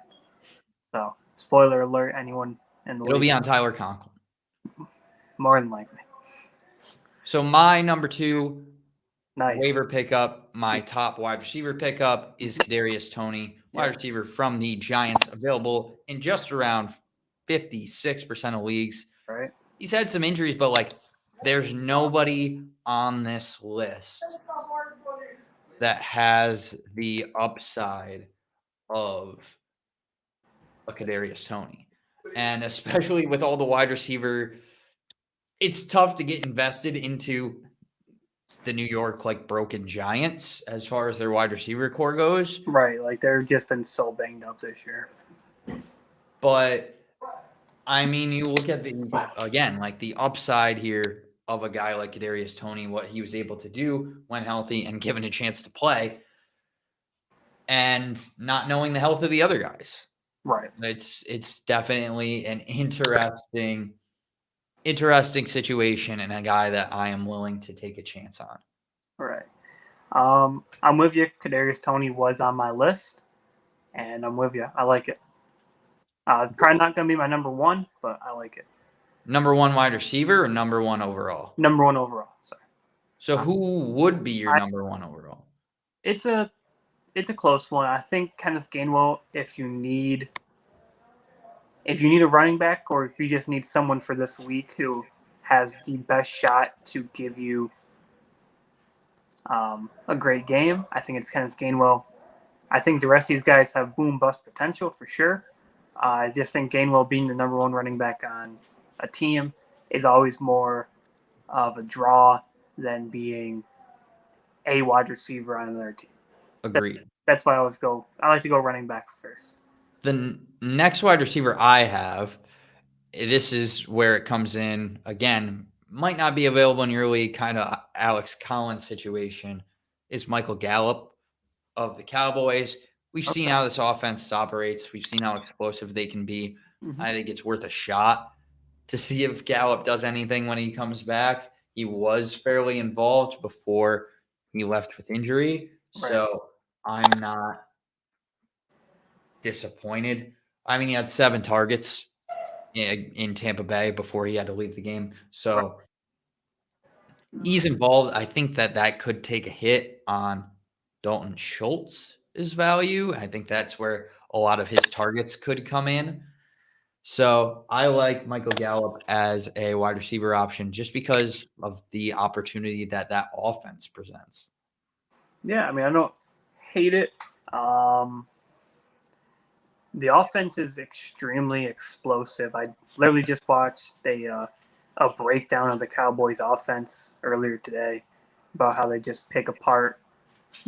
So, spoiler alert, anyone in the It'll be on Tyler Conklin. More than likely. So my number 2 waiver pickup, my top wide receiver pickup is Kadarius Toney, wide receiver from the Giants, available in just around 56% of leagues. Right. He's had some injuries, but there's nobody on this list that has the upside of a Kadarius Toney. And especially with all the wide receiver, it's tough to get invested into the New York broken Giants as far as their wide receiver core goes. Right, they've just been so banged up this year. But I mean, you look at the upside here of a guy like Kadarius Toney, what he was able to do when healthy and given a chance to play, and not knowing the health of the other guys. Right. It's definitely an interesting situation and a guy that I am willing to take a chance on. Right. I'm with you. Kadarius Toney was on my list, and I'm with you. I like it. Probably not going to be my number one, but I like it. Number one wide receiver or number one overall? Number one overall. Sorry. So who would be your number one overall? It's a close one. I think Kenneth Gainwell, if you need a running back or if you just need someone for this week who has the best shot to give you a great game, I think it's Kenneth Gainwell. I think the rest of these guys have boom-bust potential for sure. I just think Gainwell being the number one running back on a team is always more of a draw than being a wide receiver on another team. Agreed. That's why I like to go running back first. The next wide receiver I have, this is where it comes in, again, might not be available in your league, kind of Alex Collins situation, is Michael Gallup of the Cowboys. We've seen how this offense operates. We've seen how explosive they can be. Mm-hmm. I think it's worth a shot to see if Gallup does anything when he comes back. He was fairly involved before he left with injury. Right. So I'm not disappointed. I mean, he had 7 targets in Tampa Bay before he had to leave the game. So he's involved. I think that could take a hit on Dalton Schultz's value. I think that's where a lot of his targets could come in. So I like Michael Gallup as a wide receiver option just because of the opportunity that offense presents. Yeah, I mean, I don't hate it. The offense is extremely explosive. I literally just watched a breakdown of the Cowboys offense earlier today about how they just pick apart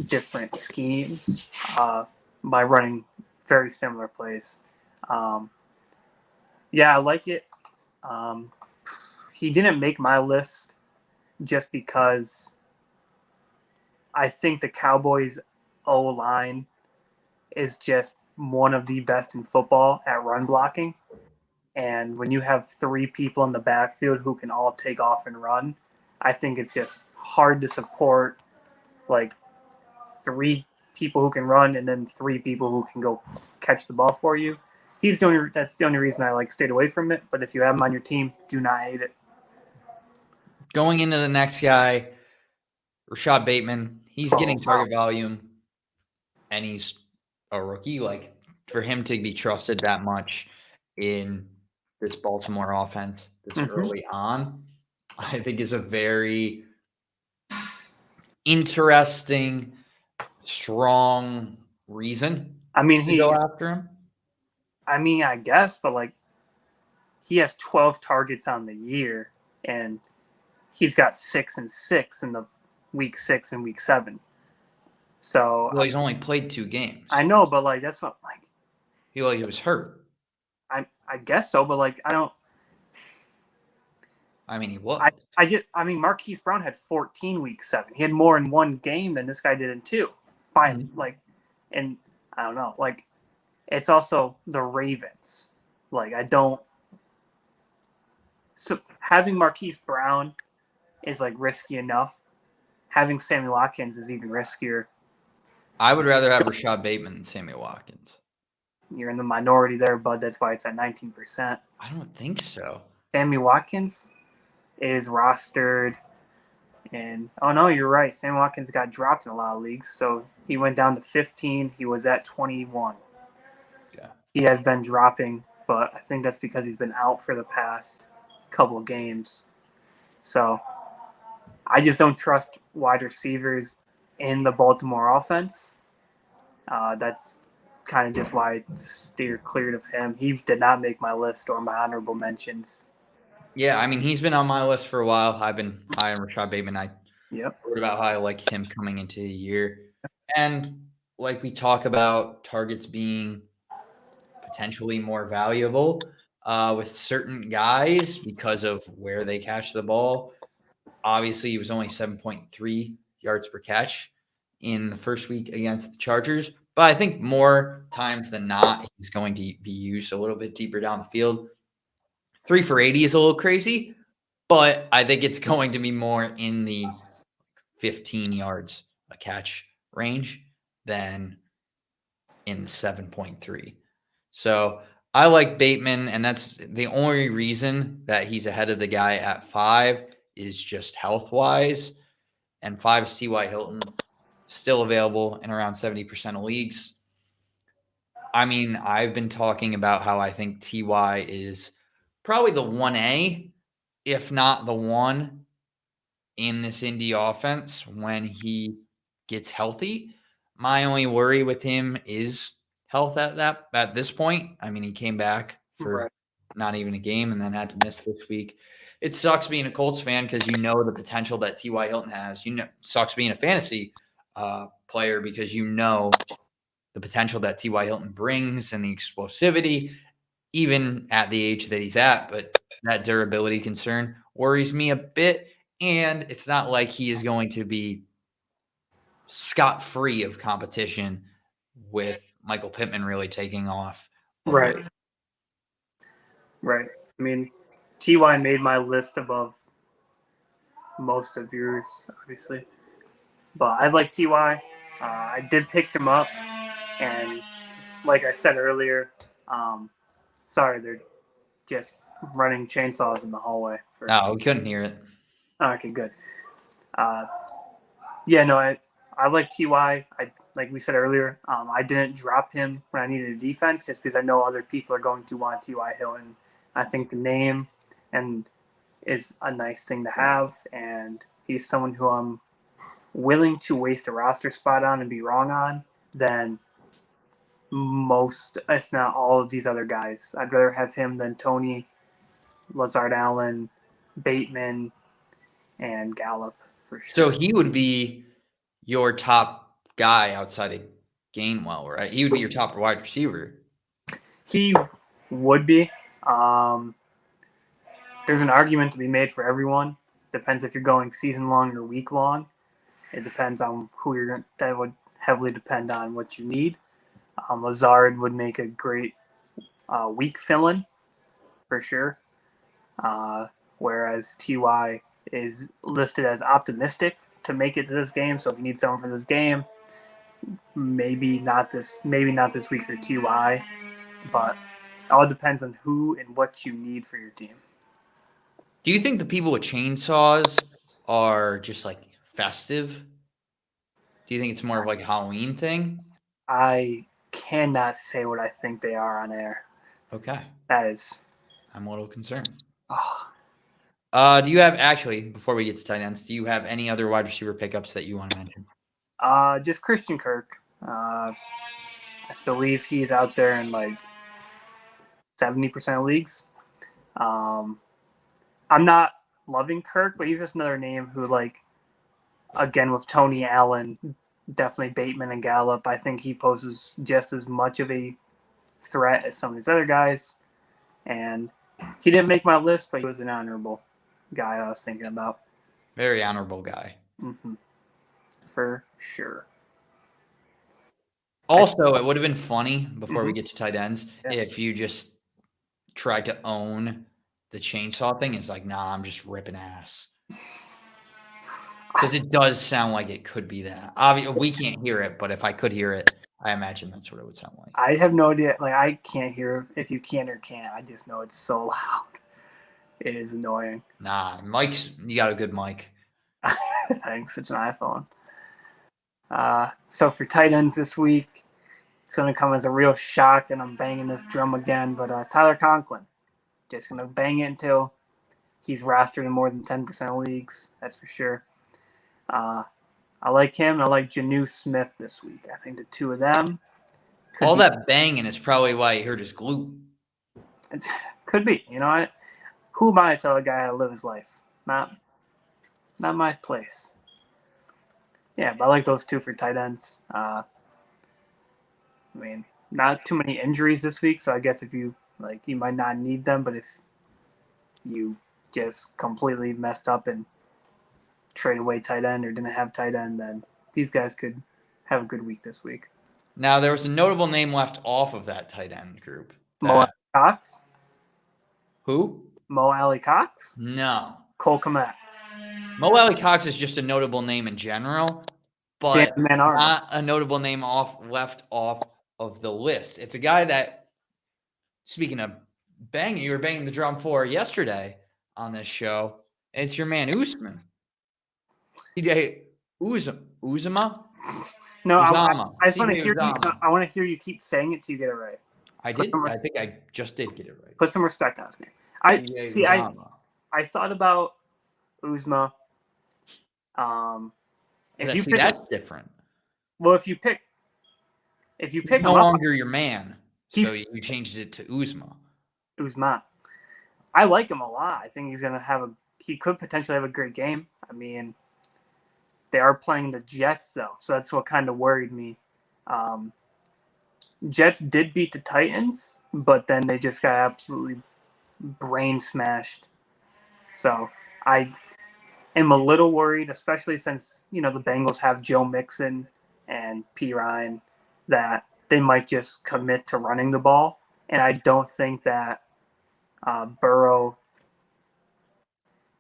different schemes by running very similar plays. Yeah, I like it. He didn't make my list just because I think the Cowboys O-line is just one of the best in football at run blocking. And when you have 3 people in the backfield who can all take off and run, I think it's just hard to support like 3 people who can run and then 3 people who can go catch the ball for you. That's the only reason I stayed away from it. But if you have him on your team, do not hate it. Going into the next guy, Rashad Bateman, he's getting target volume, and he's a rookie. Like, for him to be trusted that much in this Baltimore offense this early on, I think is a very interesting, strong reason to go after him. I mean, I guess, but he has 12 targets on the year, and he's got 6 and 6 in the week 6 and week 7. So he's only played 2 games. I know, but that's what he was hurt. I guess so, but I don't. I mean, he was. I mean, Marquis Brown had 14 week 7. He had more in 1 game than this guy did in 2. And I don't know, it's also the Ravens. I don't. So having Marquis Brown is risky enough. Having Sammy Watkins is even riskier. I would rather have Rashad Bateman than Sammy Watkins. You're in the minority there, bud. That's why it's at 19%. I don't think so. Sammy Watkins is rostered. And, oh, no, you're right. Sammy Watkins got dropped in a lot of leagues. So he went down to 15. He was at 21. Yeah. He has been dropping, but I think that's because he's been out for the past couple of games. So I just don't trust wide receivers in the Baltimore offense. That's kind of just why I steer clear of him. He did not make my list or my honorable mentions. Yeah, I mean, he's been on my list for a while. I've been high on Rashad Bateman. I wrote about how I like him coming into the year. And we talk about targets being potentially more valuable with certain guys because of where they catch the ball. Obviously, he was only 7.3 yards per catch in the first week against the Chargers, But I think more times than not, he's going to be used a little bit deeper down the field. 3 for 80 is a little crazy, but I think it's going to be more in the 15 yards a catch range than in the 7.3. So I like Bateman, and that's the only reason that he's ahead of the guy at 5 is just health-wise. And 5 is T.Y. Hilton, still available in around 70% of leagues. I mean, I've been talking about how I think T.Y. is probably the 1A, if not the 1 in this Indy offense when he gets healthy. My only worry with him is health at this point. I mean, he came back for not even a game and then had to miss this week. It sucks being a Colts fan because you know the potential that T.Y. Hilton has. You know, sucks being a fantasy player because you know the potential that T.Y. Hilton brings and the explosivity, even at the age that he's at. But that durability concern worries me a bit. And it's not like he is going to be scot-free of competition with Michael Pittman really taking off. Right. I mean, T.Y. made my list above most of yours, obviously. But I like T.Y. I did pick him up. And like I said earlier, sorry, they're just running chainsaws in the hallway. No, we couldn't hear it. Okay, good. Yeah, no, I like T.Y. Like we said earlier, I didn't drop him when I needed a defense just because I know other people are going to want T.Y. Hilton. I think the name and is a nice thing to have, and he's someone who I'm willing to waste a roster spot on and be wrong on than most, if not all, of these other guys. I'd rather have him than Tony, Lazard Allen, Bateman, and Gallup for sure. So he would be your top guy outside of Gainwell, right? He would be your top wide receiver. He would be. There's an argument to be made for everyone. Depends if you're going season long or week long. It depends on who you're going. That would heavily depend on what you need. Lazard would make a great week fill-in for sure. Whereas Ty is listed as optimistic to make it to this game. So if you need someone for this game, maybe not this week for Ty, but it all depends on who and what you need for your team. Do you think the people with chainsaws are just like festive? Do you think it's more of like a Halloween thing? I cannot say what I think they are on air. Okay. That is. I'm a little concerned. Oh. Do you have, actually, before we get to tight ends, do you have any other wide receiver pickups that you want to mention? Just Christian Kirk. I believe he's out there in like 70% of leagues. I'm not loving Kirk, but he's just another name who, like, again, with Tony Allen, definitely Bateman and Gallup, I think he poses just as much of a threat as some of these other guys. And he didn't make my list, but he was an honorable guy I was thinking about. Very honorable guy. Mm-hmm. For sure. Also, it would have been funny before we get to tight ends if you just tried to own the chainsaw thing. It's like, nah, I'm just ripping ass. Because it does sound like it could be that. Obviously, we can't hear it, but if I could hear it, I imagine that's what it would sound like. I have no idea. Like, I can't hear if you can or can't. I just know it's so loud. It is annoying. Nah, you got a good mic. Thanks. It's an iPhone. So for tight ends this week, it's going to come as a real shock that I'm banging this drum again. But Tyler Conklin, just going to bang it until he's rostered in more than 10% of leagues. That's for sure. I like him. And I like Janu Smith this week. I think the two of them. All that banging is probably why he hurt his glute. It could be. You know, who am I to tell a guy how to live his life? Not my place. Yeah, but I like those two for tight ends. I mean, not too many injuries this week, so I guess if you like, you might not need them. But if you just completely messed up and trade away tight end or didn't have tight end, then these guys could have a good week this week. Now, there was a notable name left off of that tight end group. Mo Cox? Who? Mo Alley Cox? No. Cole Kmet. Mo Alley Cox is just a notable name in general, but not a notable name left off of the list. It's a guy that, speaking of banging, you were banging the drum for yesterday on this show. It's your man Usman. TJ Uzama? No, I just want to hear you. I want to hear you keep saying it till you get it right. I did. I think I just did get it right. Put some respect on his name. I thought about Uzma. That's different. Well, if you pick no longer your man, so you changed it to Uzma. Uzma. I like him a lot. I think he could potentially have a great game. I mean, they are playing the Jets, though, so that's what kind of worried me. Jets did beat the Titans, but then they just got absolutely brain smashed. So I am a little worried, especially since, the Bengals have Joe Mixon and P. Ryan, that they might just commit to running the ball. And I don't think that Burrow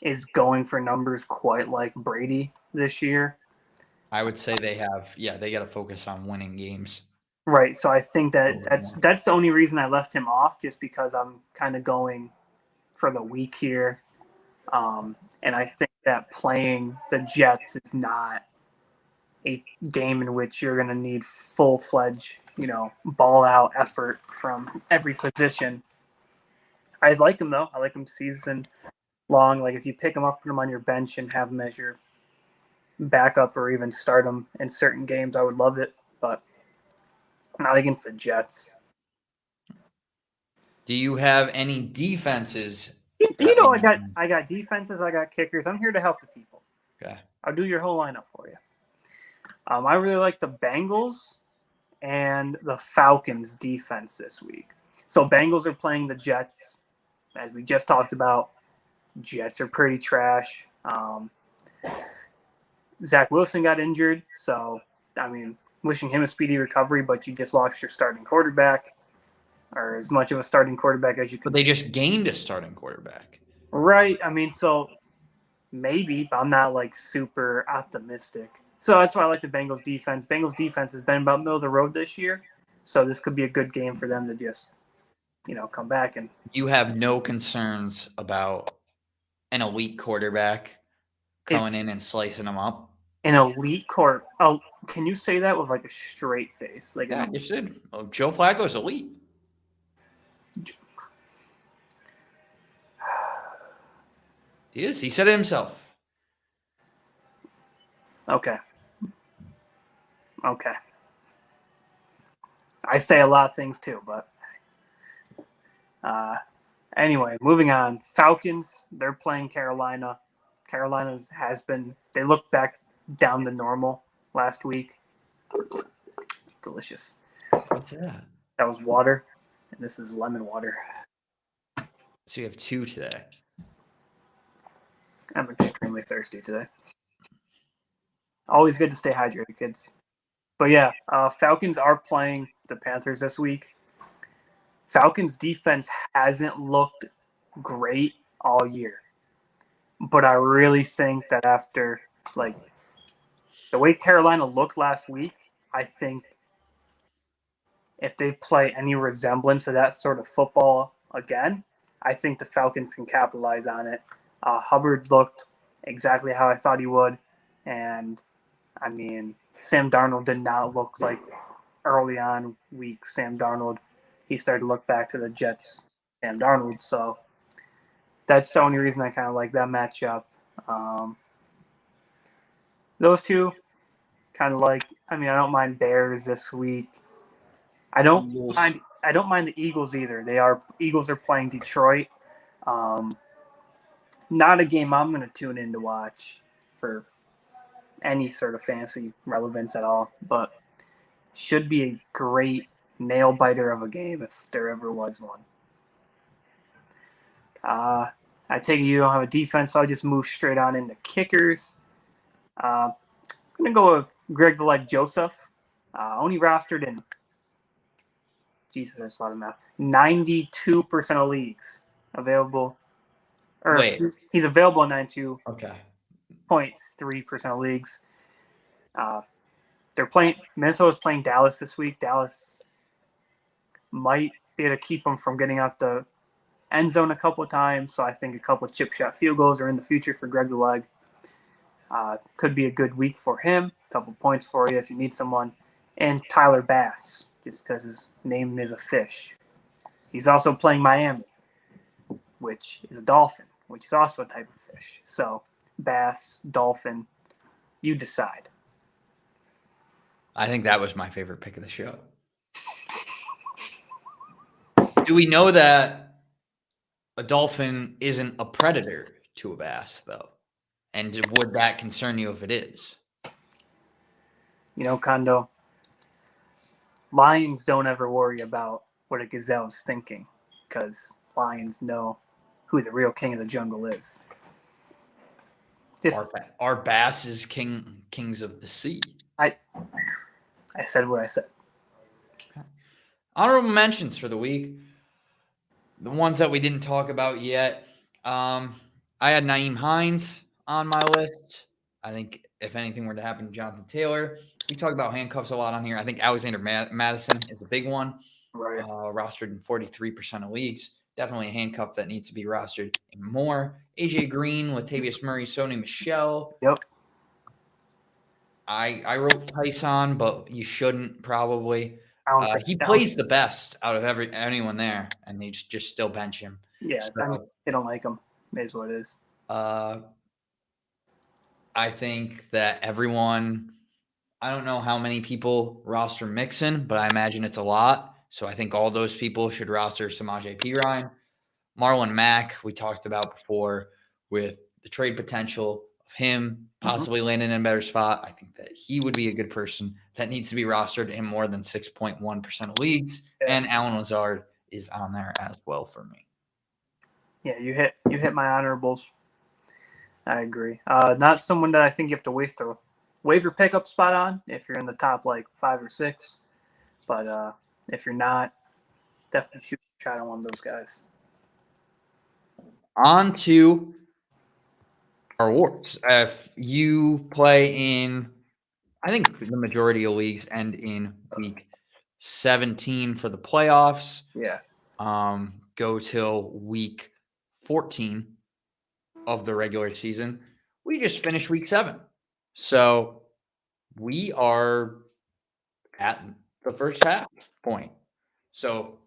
is going for numbers quite like Brady this year. I would say they got to focus on winning games. Right. So I think that's the only reason I left him off, just because I'm kind of going for the week here. And I think that playing the Jets is not a game in which you're going to need full-fledged, ball out effort from every position. I like him, though. I like him season long. Like, if you pick him up, put him on your bench and have him as your backup or even start him in certain games, I would love it, but not against the Jets. Do you have any defenses? I got defenses, I got kickers. I'm here to help the people. Okay. I'll do your whole lineup for you. I really like the Bengals and the Falcons defense this week. So Bengals are playing the Jets, as we just talked about. Jets are pretty trash. Zach Wilson got injured, so, wishing him a speedy recovery, but you just lost your starting quarterback, or as much of a starting quarterback as you could. But they just gained a starting quarterback. Right. So maybe, but I'm not, super optimistic. So that's why I like the Bengals defense. Bengals defense has been about middle of the road this year, so this could be a good game for them to just, come back. And you have no concerns about an elite quarterback coming in and slicing them up? An elite court. Oh, can you say that with a straight face? Yeah, you should. Oh, Joe Flacco's elite. He is. He said it himself. Okay. I say a lot of things too, but anyway, moving on. Falcons, they're playing Carolina. They look back down to normal last week. Delicious. What's that? That was water, and this is lemon water. So you have 2 today. I'm extremely thirsty today. Always good to stay hydrated, kids. But yeah, Falcons are playing the Panthers this week. Falcons defense hasn't looked great all year. But I really think that after, the way Carolina looked last week, I think if they play any resemblance of that sort of football again, I think the Falcons can capitalize on it. Hubbard looked exactly how I thought he would. And, Sam Darnold did not look like early on week Sam Darnold. He started to look back to the Jets, Sam Darnold. So that's the only reason I kind of like that matchup. Those two kind of I don't mind Bears this week. I don't mind the Eagles either. Eagles are playing Detroit. Not a game I'm going to tune in to watch for any sort of fantasy relevance at all, but should be a great nail biter of a game if there ever was one. I take it you don't have a defense, so I'll just move straight on into kickers. I'm going to go with Greg the Leg Joseph. Only rostered in, Jesus, I saw the math, 92% of leagues available. Or Wait. he's available in 92.3% Okay. of leagues. Minnesota's playing Dallas this week. Dallas might be able to keep them from getting out the end zone a couple of times. So I think a couple of chip shot field goals are in the future for Greg the Leg. Could be a good week for him. A couple points for you if you need someone. And Tyler Bass, just because his name is a fish. He's also playing Miami, which is a dolphin, which is also a type of fish. So Bass, dolphin, you decide. I think that was my favorite pick of the show. Do we know that a dolphin isn't a predator to a bass, though? And would that concern you if it is? Kondo, lions don't ever worry about what a gazelle's thinking because lions know who the real king of the jungle is. Our bass is kings of the sea. I said what I said. Okay. Honorable mentions for the week. The ones that we didn't talk about yet. I had Nyheim Hines on my list. I think if anything were to happen to Jonathan Taylor, we talk about handcuffs a lot on here. I think Alexander Madison is a big one. Right. Rostered in 43% of leagues. Definitely a handcuff that needs to be rostered in more. AJ Green, Latavius Murray, Sony Michel. Yep. I wrote Tyson, but you shouldn't probably. He plays the best out of anyone there, and they just still bench him. Yeah, so, they don't like him. It is what it is. I think that everyone, I don't know how many people roster Mixon, but I imagine it's a lot. So I think all those people should roster Samaje Perine. Marlon Mack, we talked about before with the trade potential of him possibly landing in a better spot. I think that he would be a good person that needs to be rostered in more than 6.1% of leagues. Yeah. And Allen Lazard is on there as well for me. Yeah, you hit my honorables. I agree. Not someone that I think you have to waste a waiver pickup spot on if you're in the top like 5 or 6. But if you're not, definitely shoot a shot on one of those guys. On to our awards. If you play in, I think the majority of leagues end in week 17 for the playoffs. Yeah. Go till week 14 of the regular season. We just finished week 7. So we are at the first half point. So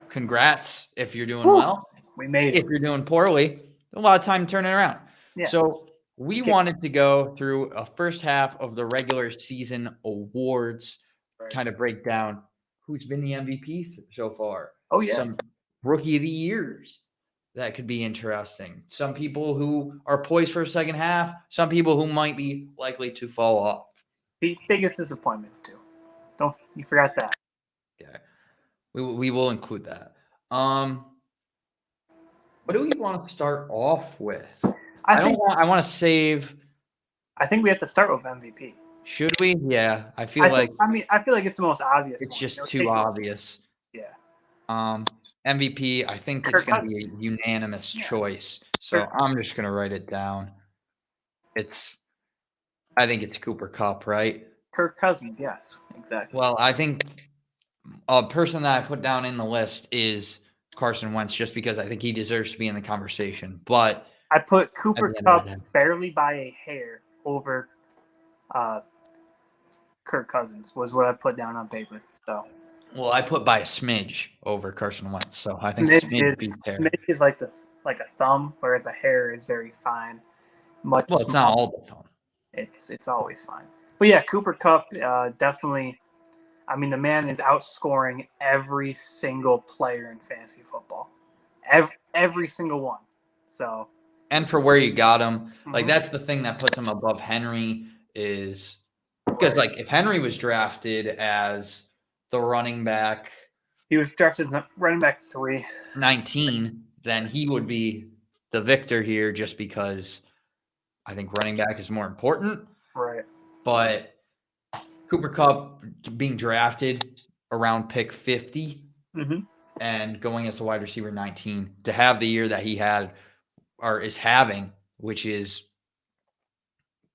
congrats if you're doing well. We made it. If you're doing poorly, a lot of time turning around. Yeah. So we wanted to go through a first half of the regular season awards, kind of break down who's been the MVP so far. Oh, yeah. Some rookie of the years that could be interesting. Some people who are poised for a second half. Some people who might be likely to fall off. The biggest disappointments, too. Don't you forgot that. Okay. We will include that. What do we want to start off with? I want to save. I think we have to start with MVP. Should we? Yeah, I feel like it's the most obvious. It's just too obvious. Yeah. MVP. I think it's going to be a unanimous choice. So I'm just going to write it down. I think it's Cooper Kupp, right? Kirk Cousins. Yes, exactly. Well, I think a person that I put down in the list is Carson Wentz, just because I think he deserves to be in the conversation. But I put Cooper Kupp barely by a hair over Kirk Cousins was what I put down on paper. So, well, I put by a smidge over Carson Wentz. So I think smidge is like a thumb, whereas a hair is very fine. Well, it's not all the thumb. It's always fine. But yeah, Cooper Kupp definitely. I mean, the man is outscoring every single player in fantasy football, every single one. So, and for where you got him, like that's the thing that puts him above Henry is because like if Henry was drafted as the running back, he was drafted running back 19, then he would be the victor here just because I think running back is more important. Right. But Cooper Kupp being drafted around pick 50 and going as a wide receiver 19 to have the year that he had or is having, which is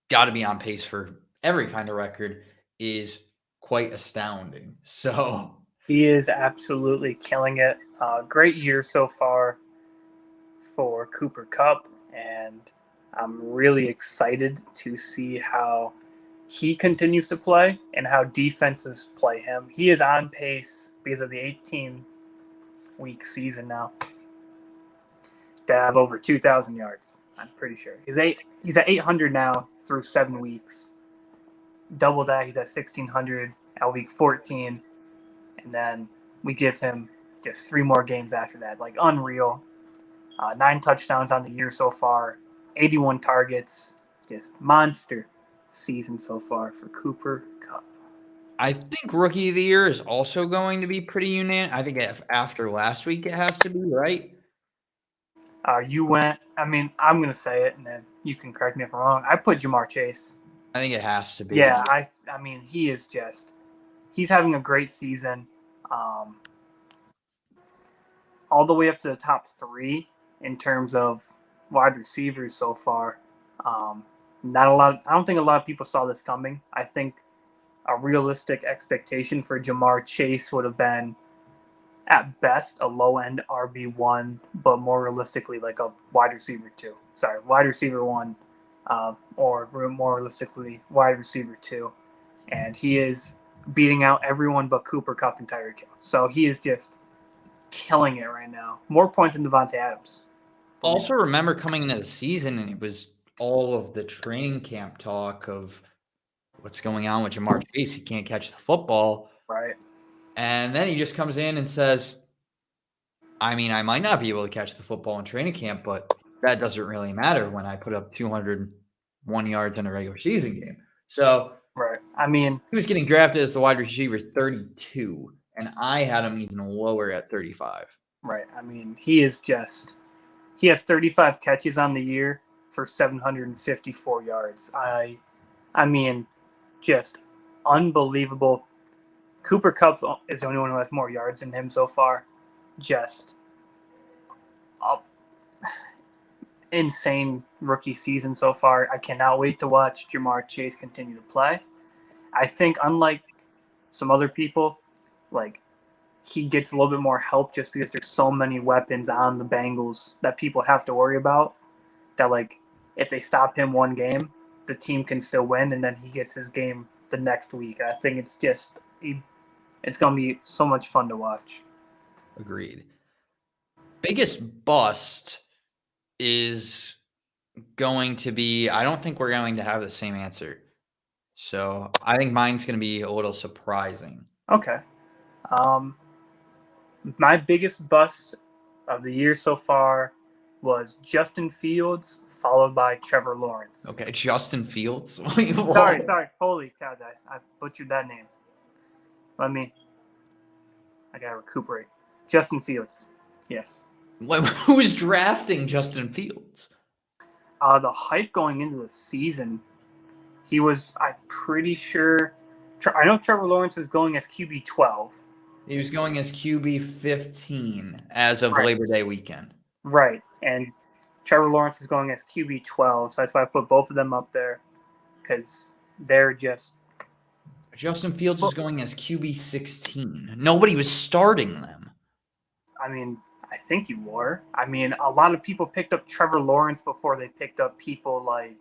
got to be on pace for every kind of record, is quite astounding. So he is absolutely killing it. Great year so far for Cooper Kupp, and I'm really excited to see how he continues to play and how defenses play him. He is on pace because of the 18-week season now to have over 2,000 yards. I'm pretty sure he's at 800 now through 7 weeks. Double that, he's at 1,600 at week 14, and then we give him just 3 more games after that. Like, unreal. 9 touchdowns on the year so far, 81 targets, just monster season so far for Cooper Kupp. I think Rookie of the Year is also going to be pretty unanimous. I think after last week it has to be, right? You went, I mean, I'm going to say it, and then you can correct me if I'm wrong. I put Jamar Chase. I think it has to be. Yeah, I mean, he's having a great season. All the way up to the top 3 in terms of wide receivers so far. Not a lot. I don't think a lot of people saw this coming. I think a realistic expectation for Jamar Chase would have been, at best, a low-end RB1, but more realistically, like a wide receiver 2. Sorry, wide receiver 1, or more realistically, wide receiver 2. And he is beating out everyone but Cooper Kupp and Tyreek Hill. So he is just killing it right now. More points than Devontae Adams. Also, remember coming into the season, and it was all of the training camp talk of what's going on with Jamar Chase. He can't catch the football. Right. And then he just comes in and says, I mean, I might not be able to catch the football in training camp, but that doesn't really matter when I put up 201 yards in a regular season game. So, right. I mean, he was getting drafted as the wide receiver 32, and I had him even lower at 35. Right. I mean, he has 35 catches on the year for 754 yards. I mean, just unbelievable. Cooper Kupp is the only one who has more yards than him so far. Just insane rookie season so far. I cannot wait to watch Jamar Chase continue to play. I think, unlike some other people, like, he gets a little bit more help just because there's so many weapons on the Bengals that people have to worry about, that, like, if they stop him one game, the team can still win, and then he gets his game the next week. I think it's going to be so much fun to watch. Agreed. Biggest bust is going to be, I don't think we're going to have the same answer. So I think mine's going to be a little surprising. Okay. My biggest bust of the year so far was Justin Fields, followed by Trevor Lawrence. Okay, Justin Fields? Sorry. Holy cow, guys. I butchered that name. I got to recuperate. Justin Fields. Yes. Who was drafting Justin Fields? The hype going into the season, I'm pretty sure, I know Trevor Lawrence is going as QB 12. He was going as QB 15 as of Labor Day weekend. Right. And Trevor Lawrence is going as QB 12. So that's why I put both of them up there, because they're just. Justin Fields is going as QB 16. Nobody was starting them. I mean, I think you were. I mean, a lot of people picked up Trevor Lawrence before they picked up people like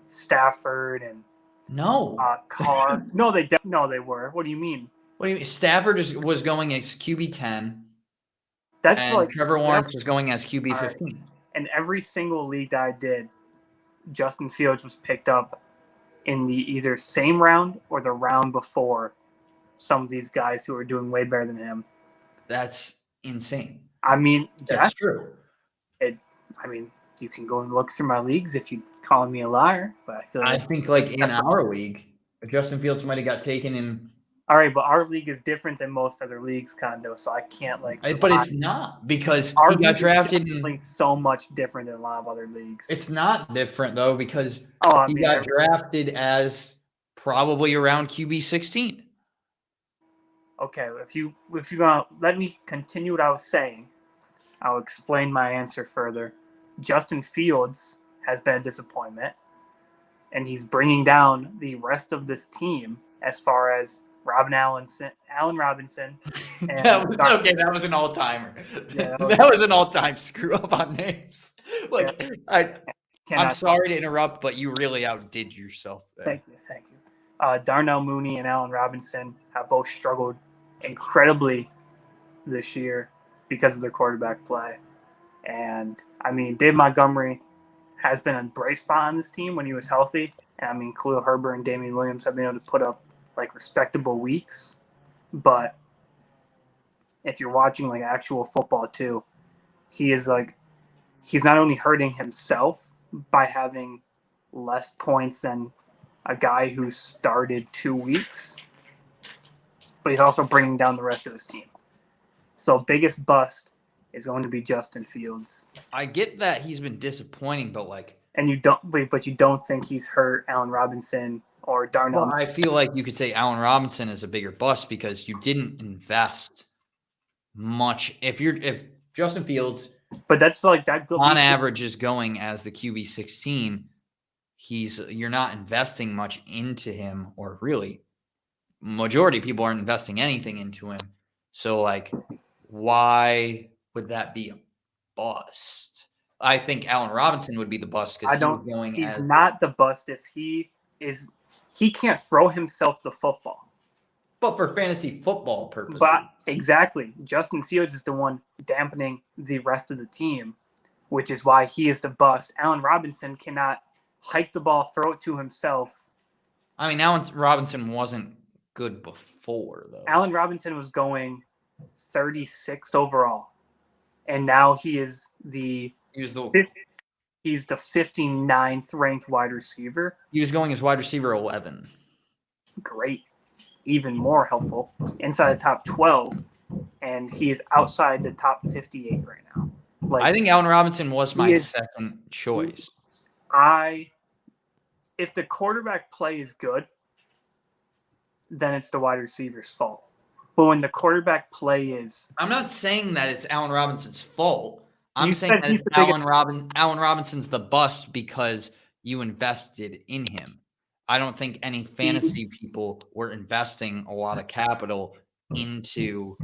Stafford and Carr. No, they were. What do you mean? What do you mean? Stafford was going as QB 10. That's and like Trevor Lawrence was going as QB 15. Right. And every single league that I did, Justin Fields was picked up in the either same round or the round before some of these guys who are doing way better than him. That's insane. I mean, that's true. You can go and look through my leagues if you call me a liar, but I think like in our league, Justin Fields might have got taken in. All right, but our league is different than most other leagues, Condo, so I can't But it's not, because our he got drafted in so much different than a lot of other leagues. It's not different though, because he got drafted as probably around QB 16. Okay, if you gonna let me continue what I was saying, I'll explain my answer further. Justin Fields has been a disappointment, and he's bringing down the rest of this team as far as Allen Robinson. And That was an all-timer. Yeah, that was an all-time screw-up on names. Look, yeah, I'm sorry to interrupt, but you really outdid yourself there. Thank you. Darnell Mooney and Allen Robinson have both struggled incredibly this year because of their quarterback play. And, I mean, Dave Montgomery has been a bright spot on this team when he was healthy. And, I mean, Khalil Herbert and Damian Williams have been able to put up, like, respectable weeks. But if you're watching, like, actual football, too, he's not only hurting himself by having less points than a guy who started 2 weeks, but he's also bringing down the rest of his team. So biggest bust is going to be Justin Fields. I get that he's been disappointing, but you don't think he's hurt Allen Robinson or Darnell? Well, I feel like you could say Allen Robinson is a bigger bust because you didn't invest much. If Justin Fields, but that's like that on average is going as the QB 16, you're not investing much into him, or really majority of people aren't investing anything into him. So, like, why would that be a bust? I think Allen Robinson would be the bust because he's not the bust if he can't throw himself the football. But for fantasy football purposes. But exactly. Justin Fields is the one dampening the rest of the team, which is why he is the bust. Allen Robinson cannot hike the ball, throw it to himself. I mean, Allen Robinson wasn't good before, though. Allen Robinson was going 36th overall, and now he's the 59th ranked wide receiver. He was going as wide receiver 11. Great. Even more helpful. Inside the top 12, and he is outside the top 58 right now. I think Allen Robinson was my second choice. If the quarterback play is good, then it's the wide receiver's fault. But when the quarterback play is... I'm not saying that it's Allen Robinson's fault. I'm saying that it's Allen Robinson's the bust because you invested in him. I don't think any fantasy people were investing a lot of capital into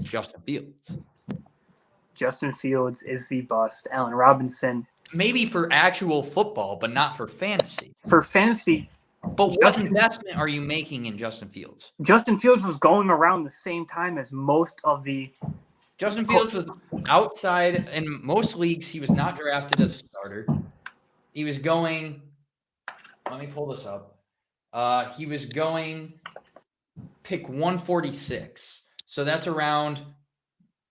Justin Fields. Justin Fields is the bust. Allen Robinson... Maybe for actual football, but not for fantasy. For fantasy... But what investment are you making in Justin Fields? Justin Fields was going around the same time as most of the... Justin Fields was outside. In most leagues, he was not drafted as a starter. He was going... Let me pull this up. He was going pick 146. So that's around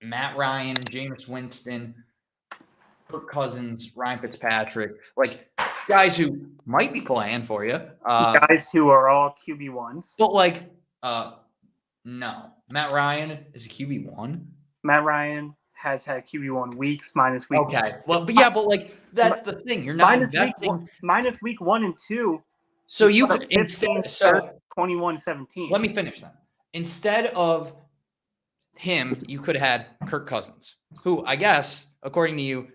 Matt Ryan, Jameis Winston, Kirk Cousins, Ryan Fitzpatrick. Like, guys who might be playing for you. Guys who are all QB1s. But, no. Matt Ryan is a QB1. Matt Ryan has had QB1 weeks minus week. Okay. Well, but that's the thing. You're not minus week 1 and 2. So you could instead 21-17. Let me finish that. Instead of him, you could have had Kirk Cousins, who I guess, according to you,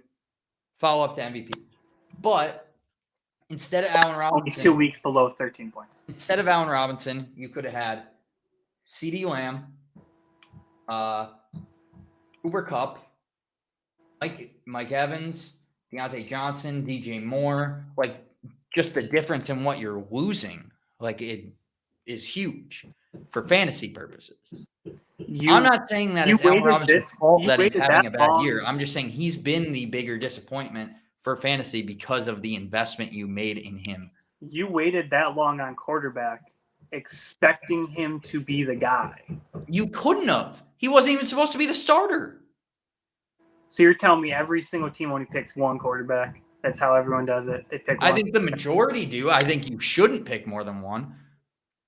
follow up to MVP. But instead of Allen Robinson, only 2 weeks below 13 points. Instead of Allen Robinson, you could have had CeeDee Lamb, Cooper Kupp, Mike Evans, Deontay Johnson, DJ Moore. Like, just the difference in what you're losing, like, it is huge for fantasy purposes. I'm not saying that it's Allen Robinson's fault that he's having a bad year. I'm just saying he's been the bigger disappointment for fantasy because of the investment you made in him. You waited that long on quarterback expecting him to be the guy. You couldn't have. He wasn't even supposed to be the starter. So you're telling me every single team only picks one quarterback? That's how everyone does it. They pick one. I think the majority do. I think you shouldn't pick more than one.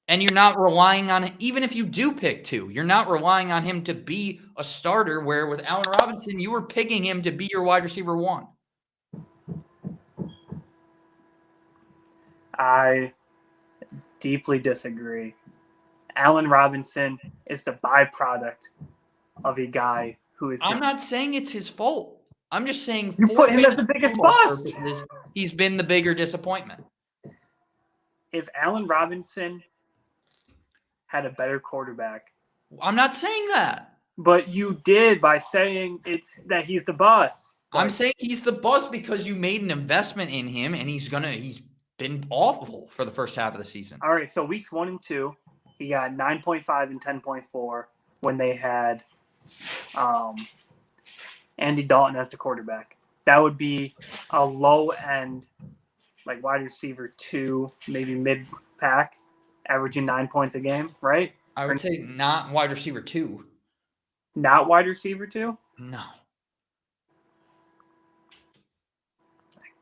And you're not relying on – even if you do pick two, you're not relying on him to be a starter, where with Allen Robinson, you were picking him to be your wide receiver 1. I deeply disagree. Allen Robinson is the byproduct of a guy who is I'm not saying it's his fault. I'm just saying you put him as the biggest bust. He's been the bigger disappointment. If Allen Robinson had a better quarterback. I'm not saying that. But you did by saying it's that he's the bust. I'm saying he's the bust because you made an investment in him, and he's been awful for the first half of the season. All right, so weeks 1 and 2, he got 9.5 and 10.4 when they had Andy Dalton as the quarterback. That would be a low end, like wide receiver 2, maybe mid pack, averaging 9 points a game, right? I would say not wide receiver 2. Not wide receiver 2? No.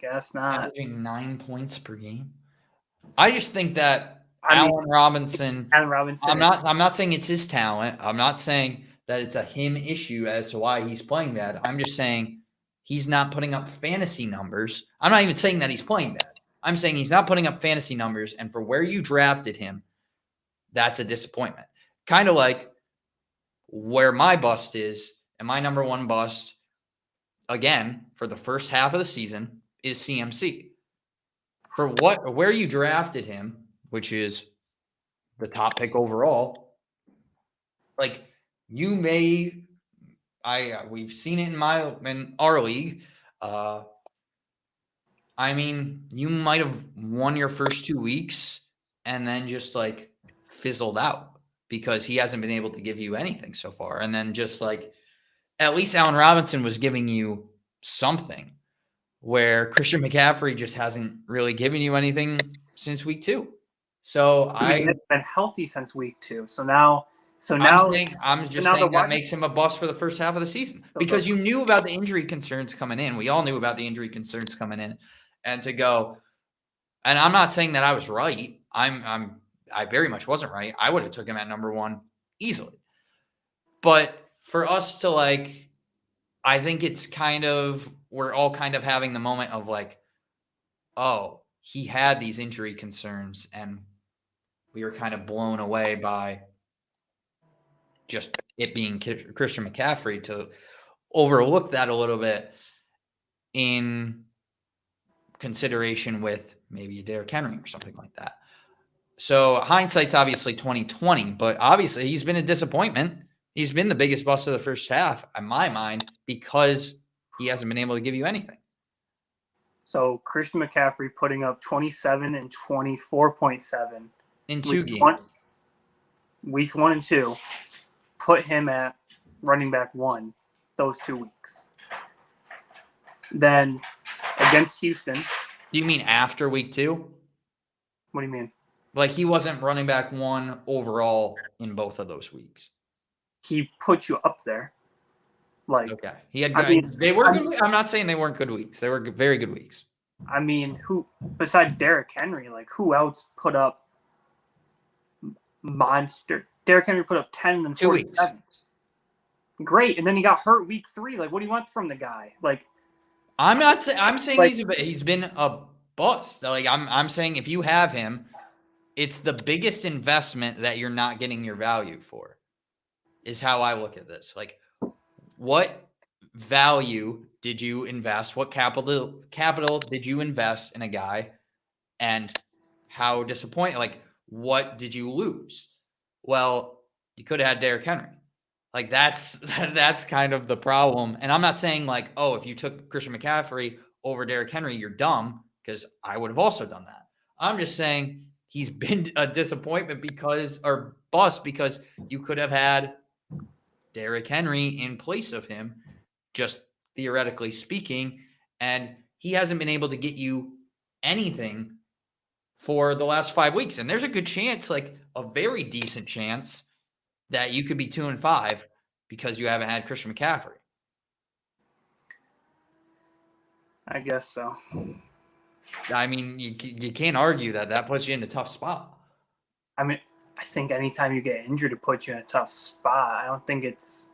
Guess not. Averaging 9 points per game. I just think that Allen Robinson. I'm not saying it's his talent. I'm not saying that it's a him issue as to why he's playing bad. I'm just saying he's not putting up fantasy numbers. I'm not even saying that he's playing bad. I'm saying he's not putting up fantasy numbers, and for where you drafted him, that's a disappointment. Kind of like where my bust is, and my number one bust, again, for the first half of the season, is CMC. For where you drafted him, which is the top pick overall, like we've seen it in our league. I mean, you might have won your first 2 weeks and then just like fizzled out because he hasn't been able to give you anything so far. And then just like at least Allen Robinson was giving you something, where Christian McCaffrey just hasn't really given you anything since week 2. So he's been healthy since week 2. I'm saying that makes him a bust for the first half of the season because you knew about the injury concerns coming in. We all knew about the injury concerns coming in, and I'm not saying that I was right. I very much wasn't right. I would have took him at number 1 easily. But for us to I think it's we're all kind of having the moment of oh, he had these injury concerns, and we were kind of blown away by just it being Christian McCaffrey to overlook that a little bit in consideration with maybe a Derrick Henry or something like that. So hindsight's obviously 20/20, but obviously he's been a disappointment. He's been the biggest bust of the first half, in my mind, because he hasn't been able to give you anything. So Christian McCaffrey putting up 27 and 24.7 in 2 games. Week 1 and 2, put him at running back 1 those 2 weeks. Then against Houston. Do you mean after week 2? What do you mean? Like he wasn't running back 1 overall in both of those weeks. He put you up there. Okay. He had good. I'm not saying they weren't good weeks. They were very good weeks. I mean, who besides Derrick Henry, who else put up monster? Derrick Henry put up 10 and 2 weeks. Great. And then he got hurt week 3. What do you want from the guy? I'm saying he's been a bust. I'm saying if you have him, it's the biggest investment that you're not getting your value for, is how I look at this. What value did you invest? What capital did you invest in a guy? And how disappointing, what did you lose? Well, you could have had Derrick Henry. That's kind of the problem. And I'm not saying if you took Christian McCaffrey over Derrick Henry, you're dumb, because I would have also done that. I'm just saying he's been a disappointment because you could have had Derrick Henry in place of him, just theoretically speaking, and he hasn't been able to get you anything for the last 5 weeks. And there's a good chance, a very decent chance, that you could be 2-5 because you haven't had Christian McCaffrey. I guess so. I mean, you can't argue that puts you in a tough spot. I mean, I think anytime you get injured, it puts you in a tough spot. I don't think it's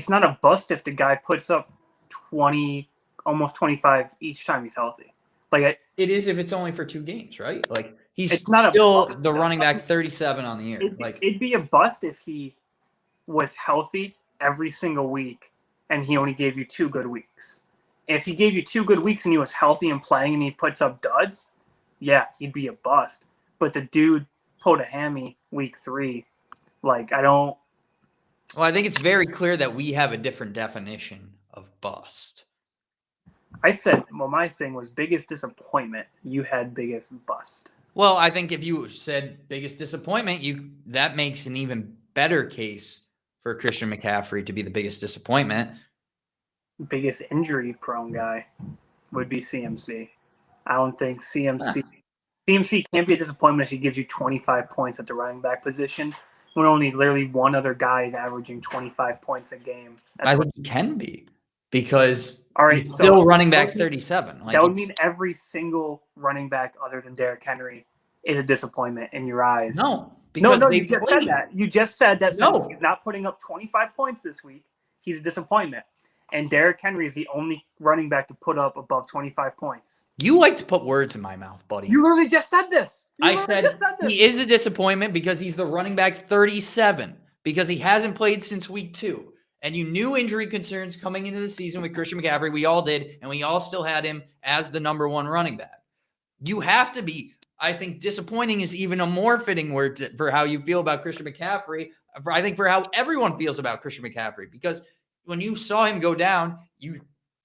not a bust if the guy puts up 20, almost 25 each time he's healthy. Like it is if it's only for 2 games, right? Like he's it's not still a bust. the running back 37 on the year. It'd be a bust if he was healthy every single week and he only gave you 2 good weeks. If he gave you 2 good weeks and he was healthy and playing and he puts up duds, yeah, he'd be a bust. But the dude pulled a hammy week 3. Like, I don't. Well, I think it's very clear that we have a different definition of bust. I said, well, my thing was biggest disappointment. You had biggest bust. Well, I think if you said biggest disappointment, that makes an even better case for Christian McCaffrey to be the biggest disappointment. Biggest injury-prone guy would be CMC. I don't think CMC can't be a disappointment if he gives you 25 points at the running back position when only literally one other guy is averaging 25 points a game. I think he can be because all right, he's still running back 37. That would mean every single running back other than Derrick Henry is a disappointment in your eyes. No, you just said that. You just said that since he's not putting up 25 points this week, he's a disappointment. And Derrick Henry is the only running back to put up above 25 points. You like to put words in my mouth, buddy. You literally just said this. I said he is a disappointment because he's the running back 37, because he hasn't played since week 2. And you knew injury concerns coming into the season with Christian McCaffrey. We all did, and we all still had him as the number 1 running back. You have to be, I think disappointing is even a more fitting word for how you feel about Christian McCaffrey. I think for how everyone feels about Christian McCaffrey, because when you saw him go down,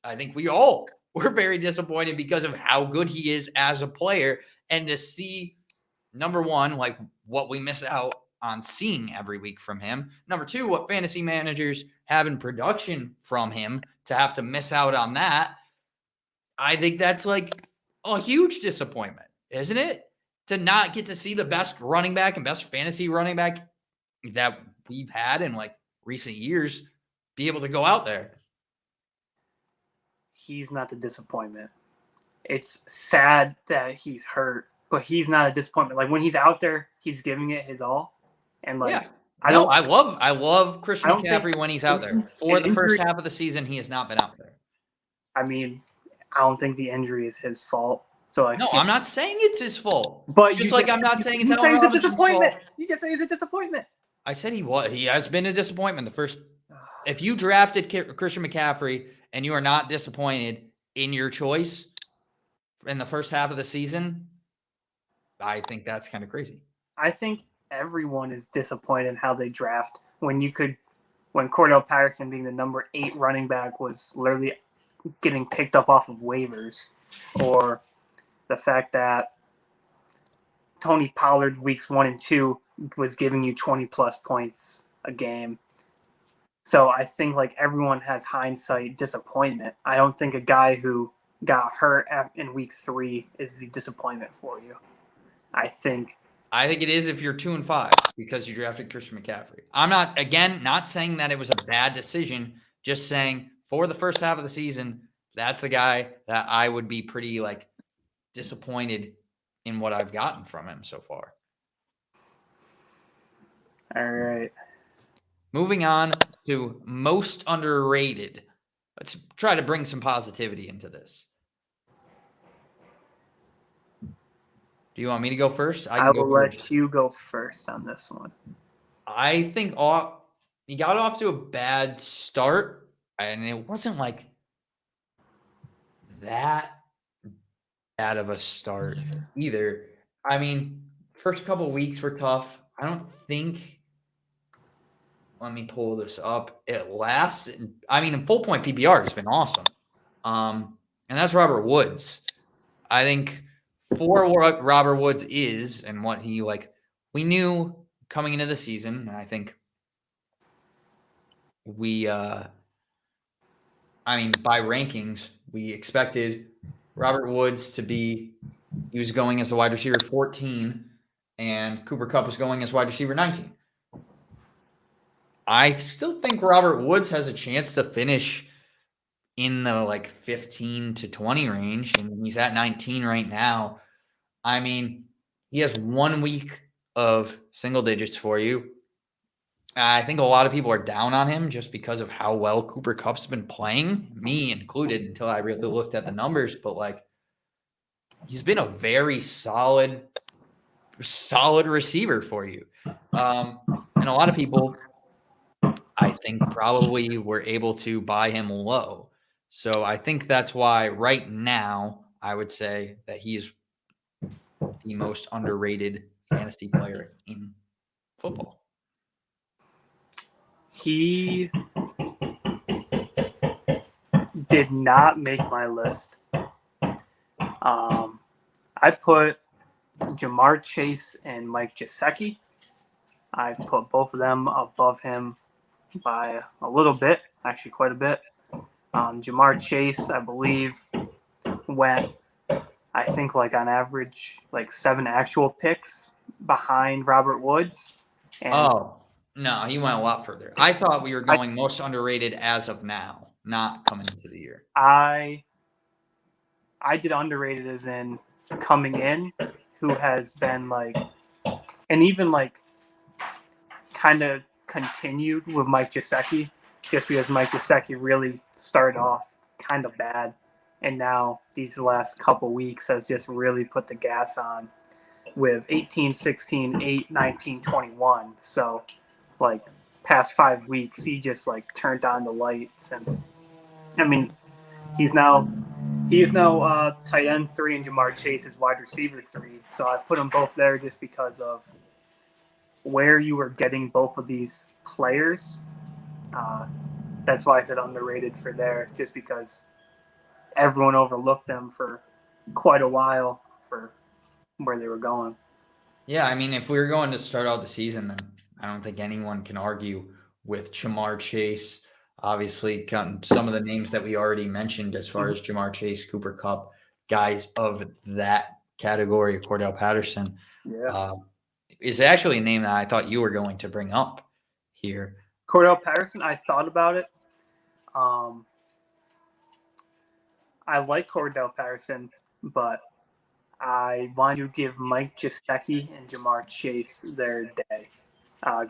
I think we all were very disappointed because of how good he is as a player. And to see, number 1, like what we miss out on seeing every week from him. Number 2, what fantasy managers have in production from him, to have to miss out on that. I think that's like a huge disappointment, isn't it? To not get to see the best running back and best fantasy running back that we've had in like recent years be able to go out there. He's not the disappointment. It's sad that he's hurt, but he's not a disappointment. Like when he's out there, he's giving it his all. And like, yeah. I love Christian McCaffrey when he's out there. For the first half of the season, he has not been out there. I mean, I don't think the injury is his fault. So I'm not saying it's his fault. But I'm not saying it's a disappointment. You just say he's a disappointment. I said he was. He has been a disappointment. If you drafted Christian McCaffrey and you are not disappointed in your choice in the first half of the season, I think that's kind of crazy. I think everyone is disappointed in how they draft when Cordell Patterson being the number 8 running back was literally getting picked up off of waivers, or the fact that Tony Pollard weeks 1 and 2 was giving you 20 plus points a game. So I think like everyone has hindsight disappointment. I don't think a guy who got hurt in week 3 is the disappointment for you. I think it is if you're 2-5 because you drafted Christian McCaffrey. I'm not saying that it was a bad decision, just saying for the first half of the season, that's the guy that I would be pretty like disappointed in what I've gotten from him so far. All right. Moving on to most underrated. Let's try to bring some positivity into this. Do you want me to go first? I will let you go first on this one. I think he got off to a bad start, and it wasn't like that bad of a start either. I mean, first couple of weeks were tough. I don't think. Let me pull this up. It lasted. I mean, in full point PPR has been awesome. And that's Robert Woods. I think for what Robert Woods is and what he we knew coming into the season, and I think we, by rankings, we expected Robert Woods to be, he was going as the wide receiver 14, and Cooper Kupp was going as wide receiver 19. I still think Robert Woods has a chance to finish in the 15 to 20 range, and he's at 19 right now. I mean, he has 1 week of single digits for you. I think a lot of people are down on him just because of how well Cooper Kupp's been playing, me included, until I really looked at the numbers. But he's been a very solid receiver for you. And a lot of people, I think, probably were able to buy him low. So I think that's why right now I would say that he's the most underrated fantasy player in football. He did not make my list. I put Jamar Chase and Mike Gesicki. I put both of them above him by a little bit, actually quite a bit. Jamar Chase, I believe, went, I think, like on average, like 7 actual picks behind Robert Woods. And no, he went a lot further. I thought we were going most underrated as of now, not coming into the year. I did underrated as in coming in, who has been like, and even like kind of continued with Mike Gesicki, just because Mike Gesicki really started off kind of bad, and now these last couple weeks has just really put the gas on with 18, 16, 8, 19, 21. So like past 5 weeks, he just like turned on the lights, and I mean, he's now tight end 3 and Jamar Chase is wide receiver 3. So I put them both there just because of where you were getting both of these players. That's why I said underrated for there, just because everyone overlooked them for quite a while for where they were going. Yeah, I mean, if we were going to start out the season, then I don't think anyone can argue with Jamar Chase. Obviously, some of the names that we already mentioned as far as Jamar Chase, Cooper Kupp, guys of that category, Cordell Patterson, is actually a name that I thought you were going to bring up here. Cordell Patterson, I thought about it. I like Cordell Patterson, but I want to give Mike Gesicki and Jamar Chase their day.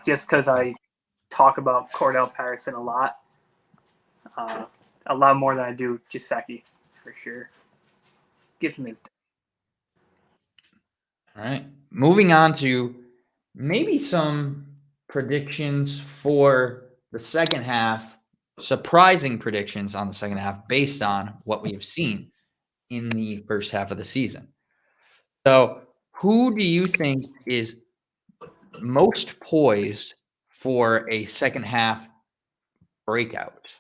Just because I talk about Cordell Patterson a lot more than I do Gesicki, for sure. Give him his day. All right. Moving on to maybe some predictions for the second half, surprising predictions on the second half based on what we have seen in the first half of the season. So, who do you think is most poised for a second half breakout?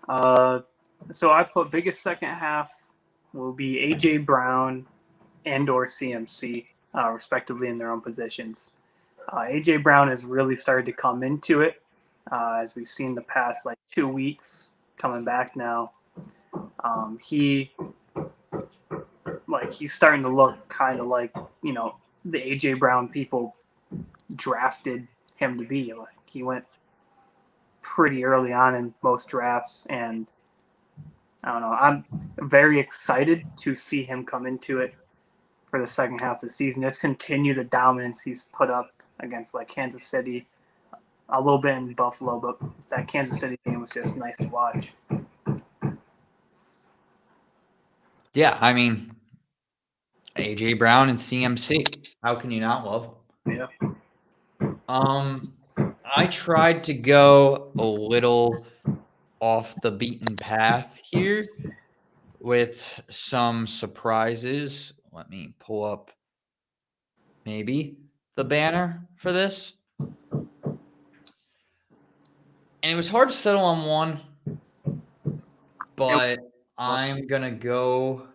So I put biggest second half will be A.J. Brown and or CMC, respectively, in their own positions. A.J. Brown has really started to come into it, as we've seen the past 2 weeks coming back now. He's starting to look kind of like, the A.J. Brown people drafted him to be. He went pretty early on in most drafts, and I don't know. I'm very excited to see him come into it for the second half of the season. Just continue the dominance he's put up against Kansas City, a little bit in Buffalo, but that Kansas City game was just nice to watch. Yeah, I mean, A.J. Brown and CMC. How can you not love them? Yeah. I tried to go a little off the beaten path here with some surprises. Let me pull up maybe the banner for this. And it was hard to settle on one, but I'm going to go.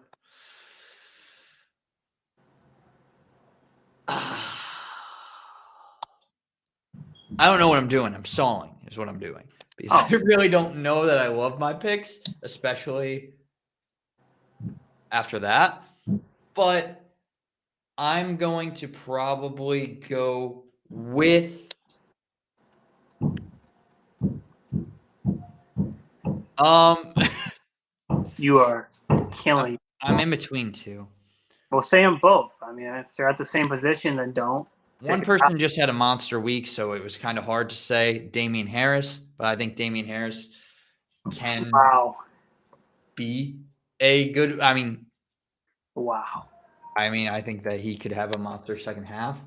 I don't know what I'm doing. I'm stalling is what I'm doing. Because I really don't know that I love my picks, especially after that. But I'm going to probably go with you are killing. I'm in between two. Well, say them both. I mean, if they're at the same position, then don't. One person just had a monster week, so it was kind of hard to say Damian Harris, but I think Damian Harris can be a good – I mean, Wow. I mean, I think that he could have a monster second half.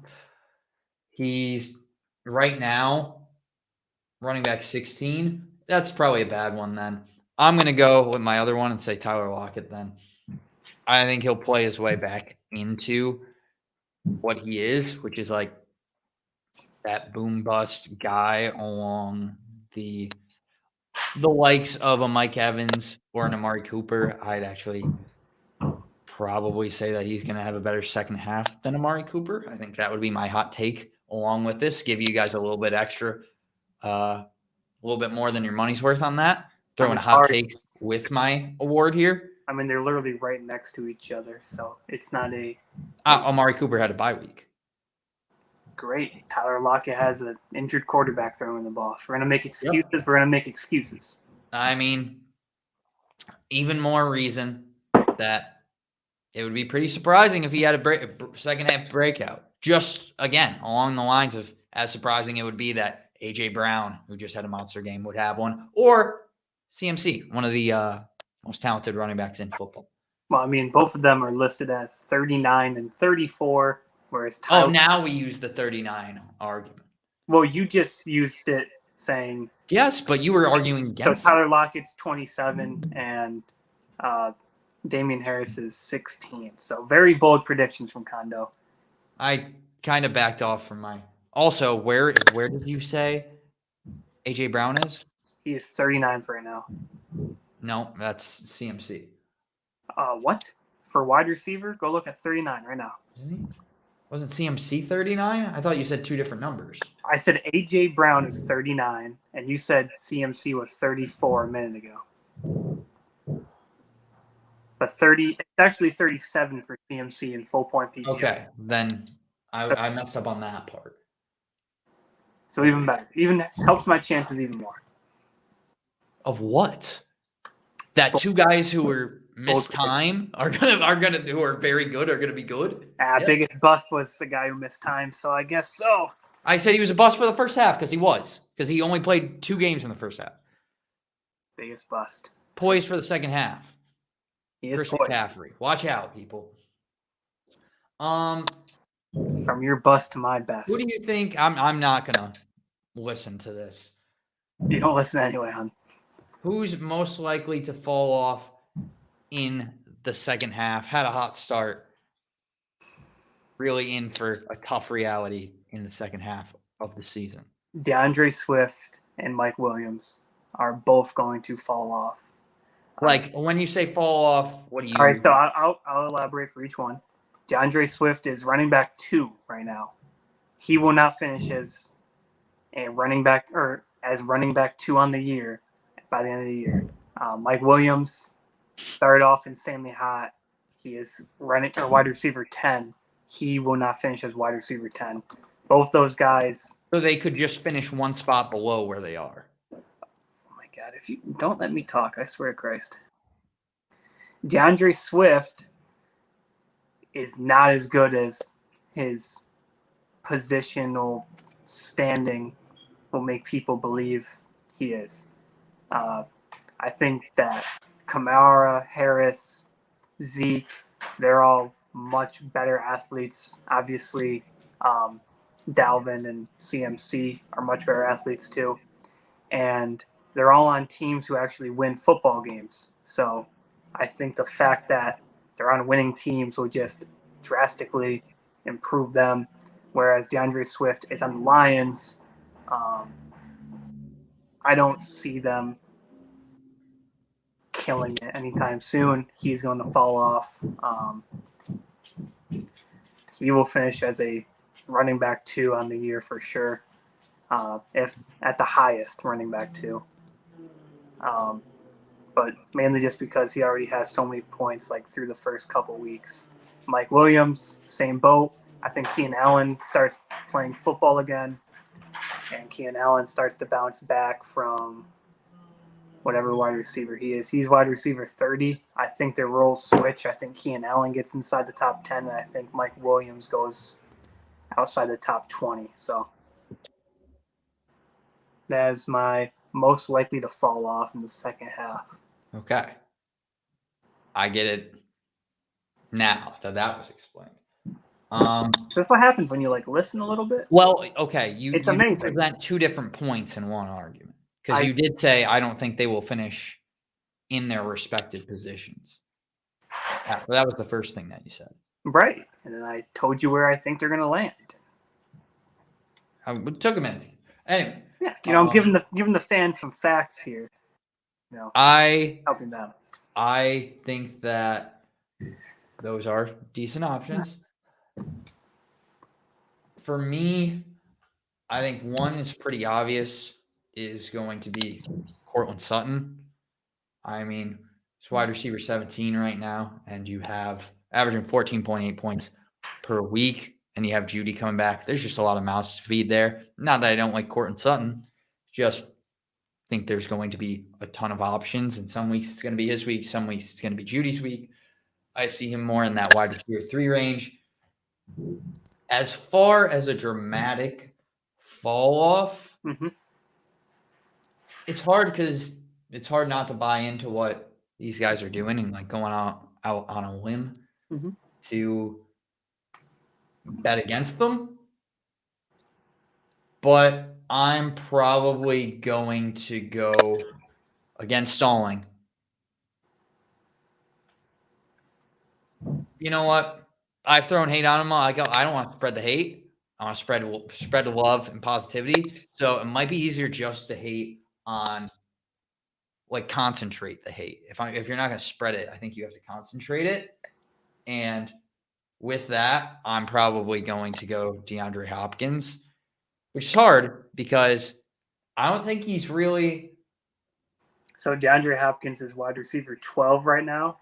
He's right now running back 16. That's probably a bad one then. I'm going to go with my other one and say Tyler Lockett then. I think he'll play his way back into what he is, which is like that boom bust guy along the likes of a Mike Evans or an Amari Cooper. I'd actually probably say that he's going to have a better second half than Amari Cooper. I think that would be my hot take along with this. Give you guys a little bit extra, a little bit more than your money's worth on that. Throwing a hot take with my award here. I mean, they're literally right next to each other, so it's not a. Amari Cooper had a bye week. Great. Tyler Lockett has an injured quarterback throwing the ball. If we're going to make excuses, We're going to make excuses. I mean, even more reason that it would be pretty surprising if he had a second half breakout. Just, again, along the lines of as surprising it would be that A.J. Brown, who just had a monster game, would have one, or CMC, one of the most talented running backs in football. Well, I mean, both of them are listed as 39 and 34, whereas Tyler... Oh, now we use the 39 argument. Well, you just used it saying... Yes, but you were arguing against So Tyler Lockett's 27 and Damian Harris is 16. So very bold predictions from Kondo. I kind of backed off from my... Also, where did you say A.J. Brown is? He is 39th right now. No, that's CMC. What? For wide receiver? Go look at 39 right now. Wasn't CMC 39? I thought you said two different numbers. I said A.J. Brown is 39, and you said CMC was 34 a minute ago. But it's actually 37 for CMC in full point PPR. Okay, then I messed up on that part. So even better. Even helps my chances even more. Of what? That two guys who were missed time who are very good are gonna be good? Biggest bust was the guy who missed time, so I guess so. I said he was a bust for the first half because he only played 2 games in the first half. Biggest bust. Poised for the second half. He is Christian poised. McCaffrey. Watch out, people. From your bust to my best. Who do you think? I'm not gonna listen to this. You don't listen anyway, hon. Who's most likely to fall off in the second half? Had a hot start. Really in for a tough reality in the second half of the season. Deandre Swift and Mike Williams are both going to fall off. Like, when you say fall off, what do you... All right, so I'll elaborate for each one. DeAndre Swift is running back 2 right now. He will not finish as running back 2 on the year by the end of the year. Mike Williams started off insanely hot. He is wide receiver 10. He will not finish as wide receiver 10. Both those guys. So they could just finish one spot below where they are. Oh my God! If you don't let me talk, I swear to Christ. DeAndre Swift is not as good as his positional standing will make people believe he is. I think that Kamara, Harris, Zeke, they're all much better athletes. Obviously, Dalvin and CMC are much better athletes too. And they're all on teams who actually win football games. So I think the fact that they're on winning teams will just drastically improve them. Whereas DeAndre Swift is on the Lions. I don't see them killing it anytime soon. He's going to fall off. He will finish as a running back 2 on the year for sure, if at the highest running back 2. But mainly just because he already has so many points like through the first couple weeks. Mike Williams, same boat. I think Keenan Allen starts playing football again, and Keenan Allen starts to bounce back from whatever wide receiver he is. He's wide receiver 30. I think their roles switch. I think Keenan Allen gets inside the top 10, and I think Mike Williams goes outside the top 20. So that is my most likely to fall off in the second half. Okay. I get it. Now that was explained. So that's what happens when you listen a little bit. Well, okay, It's amazing. Present 2 different points in one argument because you did say I don't think they will finish in their respective positions. That was the first thing that you said, right? And then I told you where I think they're going to land. It took a minute. Anyway, yeah, I'm giving the fans some facts here. Helping them. I think that those are decent options. For me, I think one is pretty obvious is going to be Cortland Sutton. I mean, it's wide receiver 17 right now, and you have averaging 14.8 points per week, and you have Judy coming back. There's just a lot of mouths to feed there. Not that I don't like Cortland Sutton, just think there's going to be a ton of options, and some weeks it's going to be his week, some weeks it's going to be Judy's week. I see him more in that wide receiver 3 range. As far as a dramatic fall off, it's hard because it's hard not to buy into what these guys are doing and going out on a limb to bet against them. But I'm probably going to go against stalling. You know what? I've thrown hate on them. I don't want to spread the hate. I want to spread the love and positivity. So it might be easier just to hate on, concentrate the hate. If you're not going to spread it, I think you have to concentrate it. And with that, I'm probably going to go DeAndre Hopkins, which is hard because I don't think he's really. So DeAndre Hopkins is wide receiver 12 right now,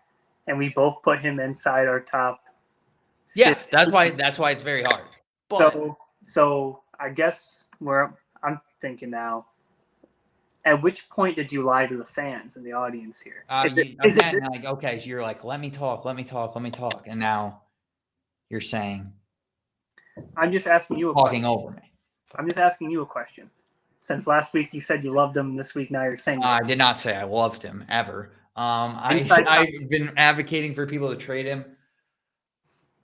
and we both put him inside our top. Yeah, that's why it's very hard. But so I guess where I'm thinking now, at which point did you lie to the fans and the audience here? Okay, so you're like, let me talk. And now you're saying. I'm just asking you a talking question. Over me. I'm just asking you a question. Since last week you said you loved him, this week now you're saying. I did not say I loved him ever. I've been advocating for people to trade him.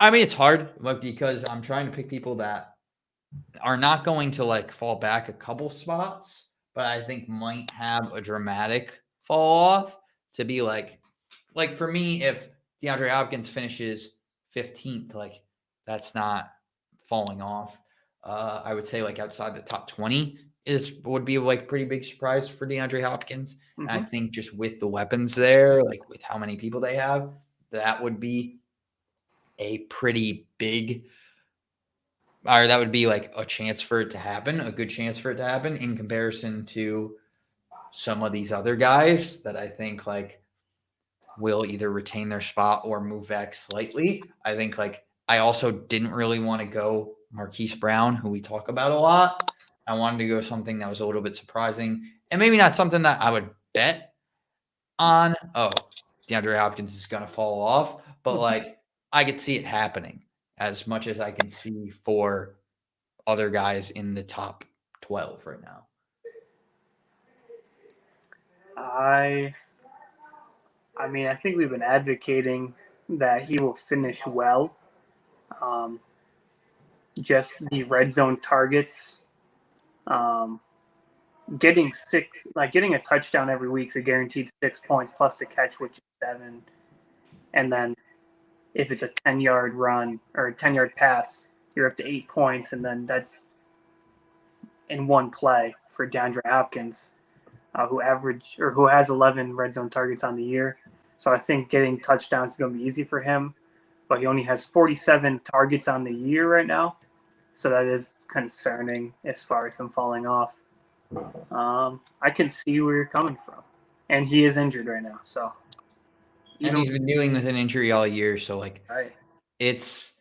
I mean, it's hard because I'm trying to pick people that are not going to fall back a couple spots, but I think might have a dramatic fall off to be like for me, if DeAndre Hopkins finishes 15th, that's not falling off. I would say outside the top 20 would be pretty big surprise for DeAndre Hopkins. And I think just with the weapons there, with how many people they have, that would be a pretty big, or that would be a chance for it to happen, a good chance for it to happen in comparison to some of these other guys that I think will either retain their spot or move back slightly. I think I also didn't really want to go Marquis Brown, who we talk about a lot. I wanted to go something that was a little bit surprising and maybe not something that I would bet on. Oh, DeAndre Hopkins is going to fall off, but I could see it happening as much as I can see for other guys in the top 12 right now. I mean, I think we've been advocating that he will finish well. Just the red zone targets, getting a touchdown every week is a guaranteed 6 points plus the catch, which is 7. And then if it's a 10-yard run or a 10-yard pass, you're up to 8 points, and then that's in one play for DeAndre Hopkins, who has 11 red zone targets on the year. So I think getting touchdowns is going to be easy for him, but he only has 47 targets on the year right now. So that is concerning as far as him falling off. I can see where you're coming from, and he is injured right now. So, and he's been dealing with an injury all year. So right. It's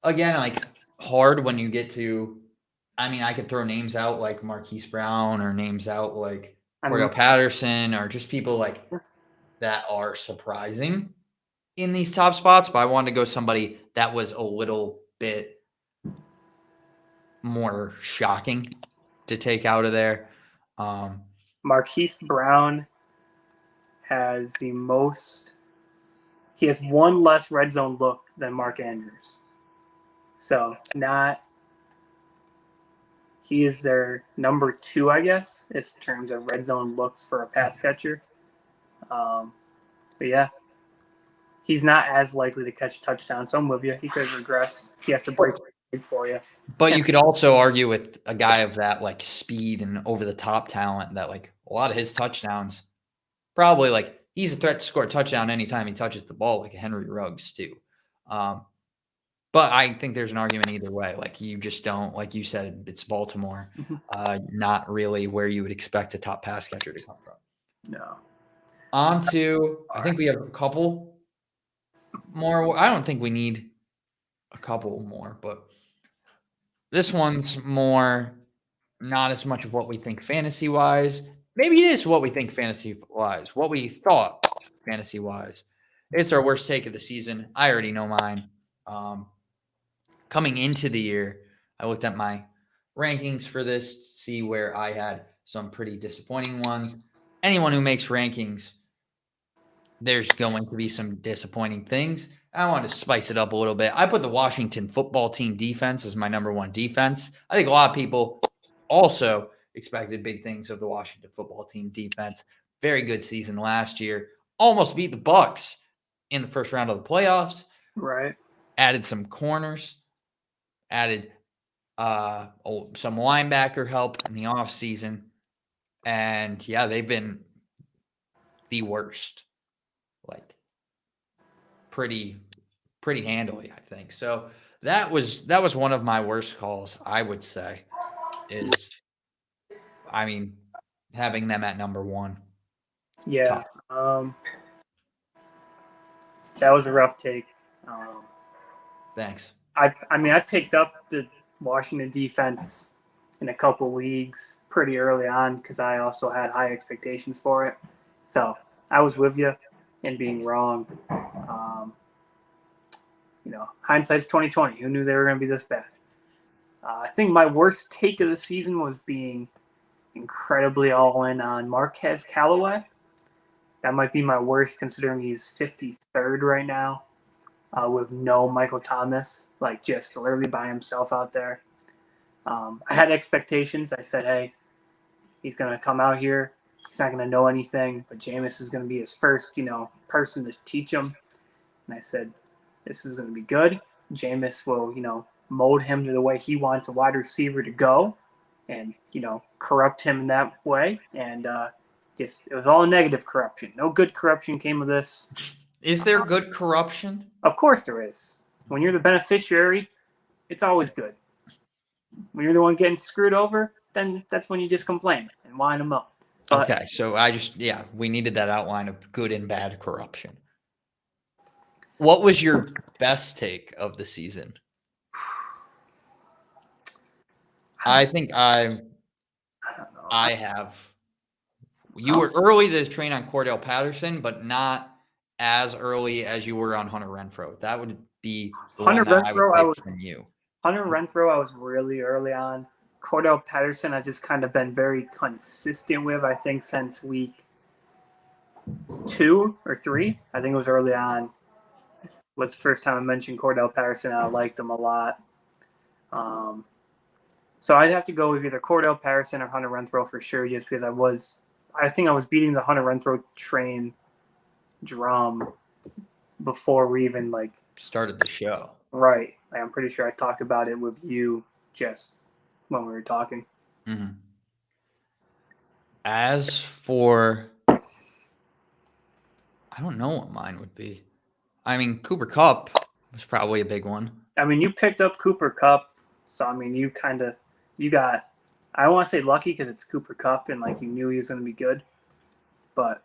again hard when you get to. I mean, I could throw names out like Marquis Brown or names out like Cordell Patterson or just people that are surprising in these top spots. But I wanted to go somebody that was a little bit more shocking to take out of there. Marquis Brown has the most. He has one less red zone look than Mark Andrews. So he is their number 2, I guess, in terms of red zone looks for a pass catcher. But yeah, he's not as likely to catch a touchdown. So I'm with you. He could regress. He has to break for you. But you could also argue with a guy of that like speed and over the top talent that like a lot of his touchdowns probably like he's a threat to score a touchdown anytime he touches the ball, like Henry Ruggs too. But I think there's an argument either way. Like you just don't, like you said, it's Baltimore, not really where you would expect a top pass catcher to come from. No. On to, I think we have a couple more. I don't think we need a couple more, but this one's more not as much of what we think fantasy-wise. Maybe it is what we think fantasy-wise, what we thought fantasy-wise. It's our worst take of the season. I already know mine. Coming into the year, I looked at my rankings for this to see where I had some pretty disappointing ones. Anyone who makes rankings, there's going to be some disappointing things. I want to spice it up a little bit. I put the Washington football team defense as my number 1 defense. I think a lot of people also expected big things of the Washington football team defense. Very good season last year. Almost beat the Bucs in the first round of the playoffs. Right. Added some corners. Added some linebacker help in the offseason. And, yeah, they've been the worst. Like, pretty handily, I think. So that was one of my worst calls, I would say, is, I mean, having them at number 1. Yeah. That was a rough take. Thanks. I picked up the Washington defense in a couple leagues pretty early on because I also had high expectations for it. So I was with you in being wrong. Hindsight's 20/20. Who knew they were going to be this bad? I think my worst take of the season was being incredibly all in on Marquez Callaway. That might be my worst considering he's 53rd right now. With no Michael Thomas, like just literally by himself out there. I had expectations. I said, hey, he's going to come out here. He's not going to know anything, but Jameis is going to be his first, person to teach him. And I said, this is going to be good. Jameis will, mold him to the way he wants a wide receiver to go and, corrupt him in that way. And it was all negative corruption. No good corruption came of this. Is there good corruption? Of course there is. When you're the beneficiary, it's always good. When you're the one getting screwed over, then that's when you just complain and whine them up. But, okay, so we needed that outline of good and bad corruption. What was your best take of the season? I think I don't know. I have. You were early to train on Cordell Patterson, but not as early as you were on Hunter Renfrow. That would be the Hunter one that Renfrow, I would take from you. Hunter Renfrow, I was really early on. Cordell Patterson, I just kind of been very consistent with, I think, since week 2 or 3. I think it was early on. Was the first time I mentioned Cordell Patterson, and I liked him a lot. So I'd have to go with either Cordell Patterson or Hunter Renfrow for sure, just because I think I was beating the Hunter Renfrow train drum before we even started the show. Right. I'm pretty sure I talked about it with you just when we were talking. Mm-hmm. As for, I don't know what mine would be. I mean, Cooper Kupp was probably a big one. I mean, you picked up Cooper Kupp, so I mean, you got, I don't want to say lucky because it's Cooper Kupp and you knew he was going to be good, but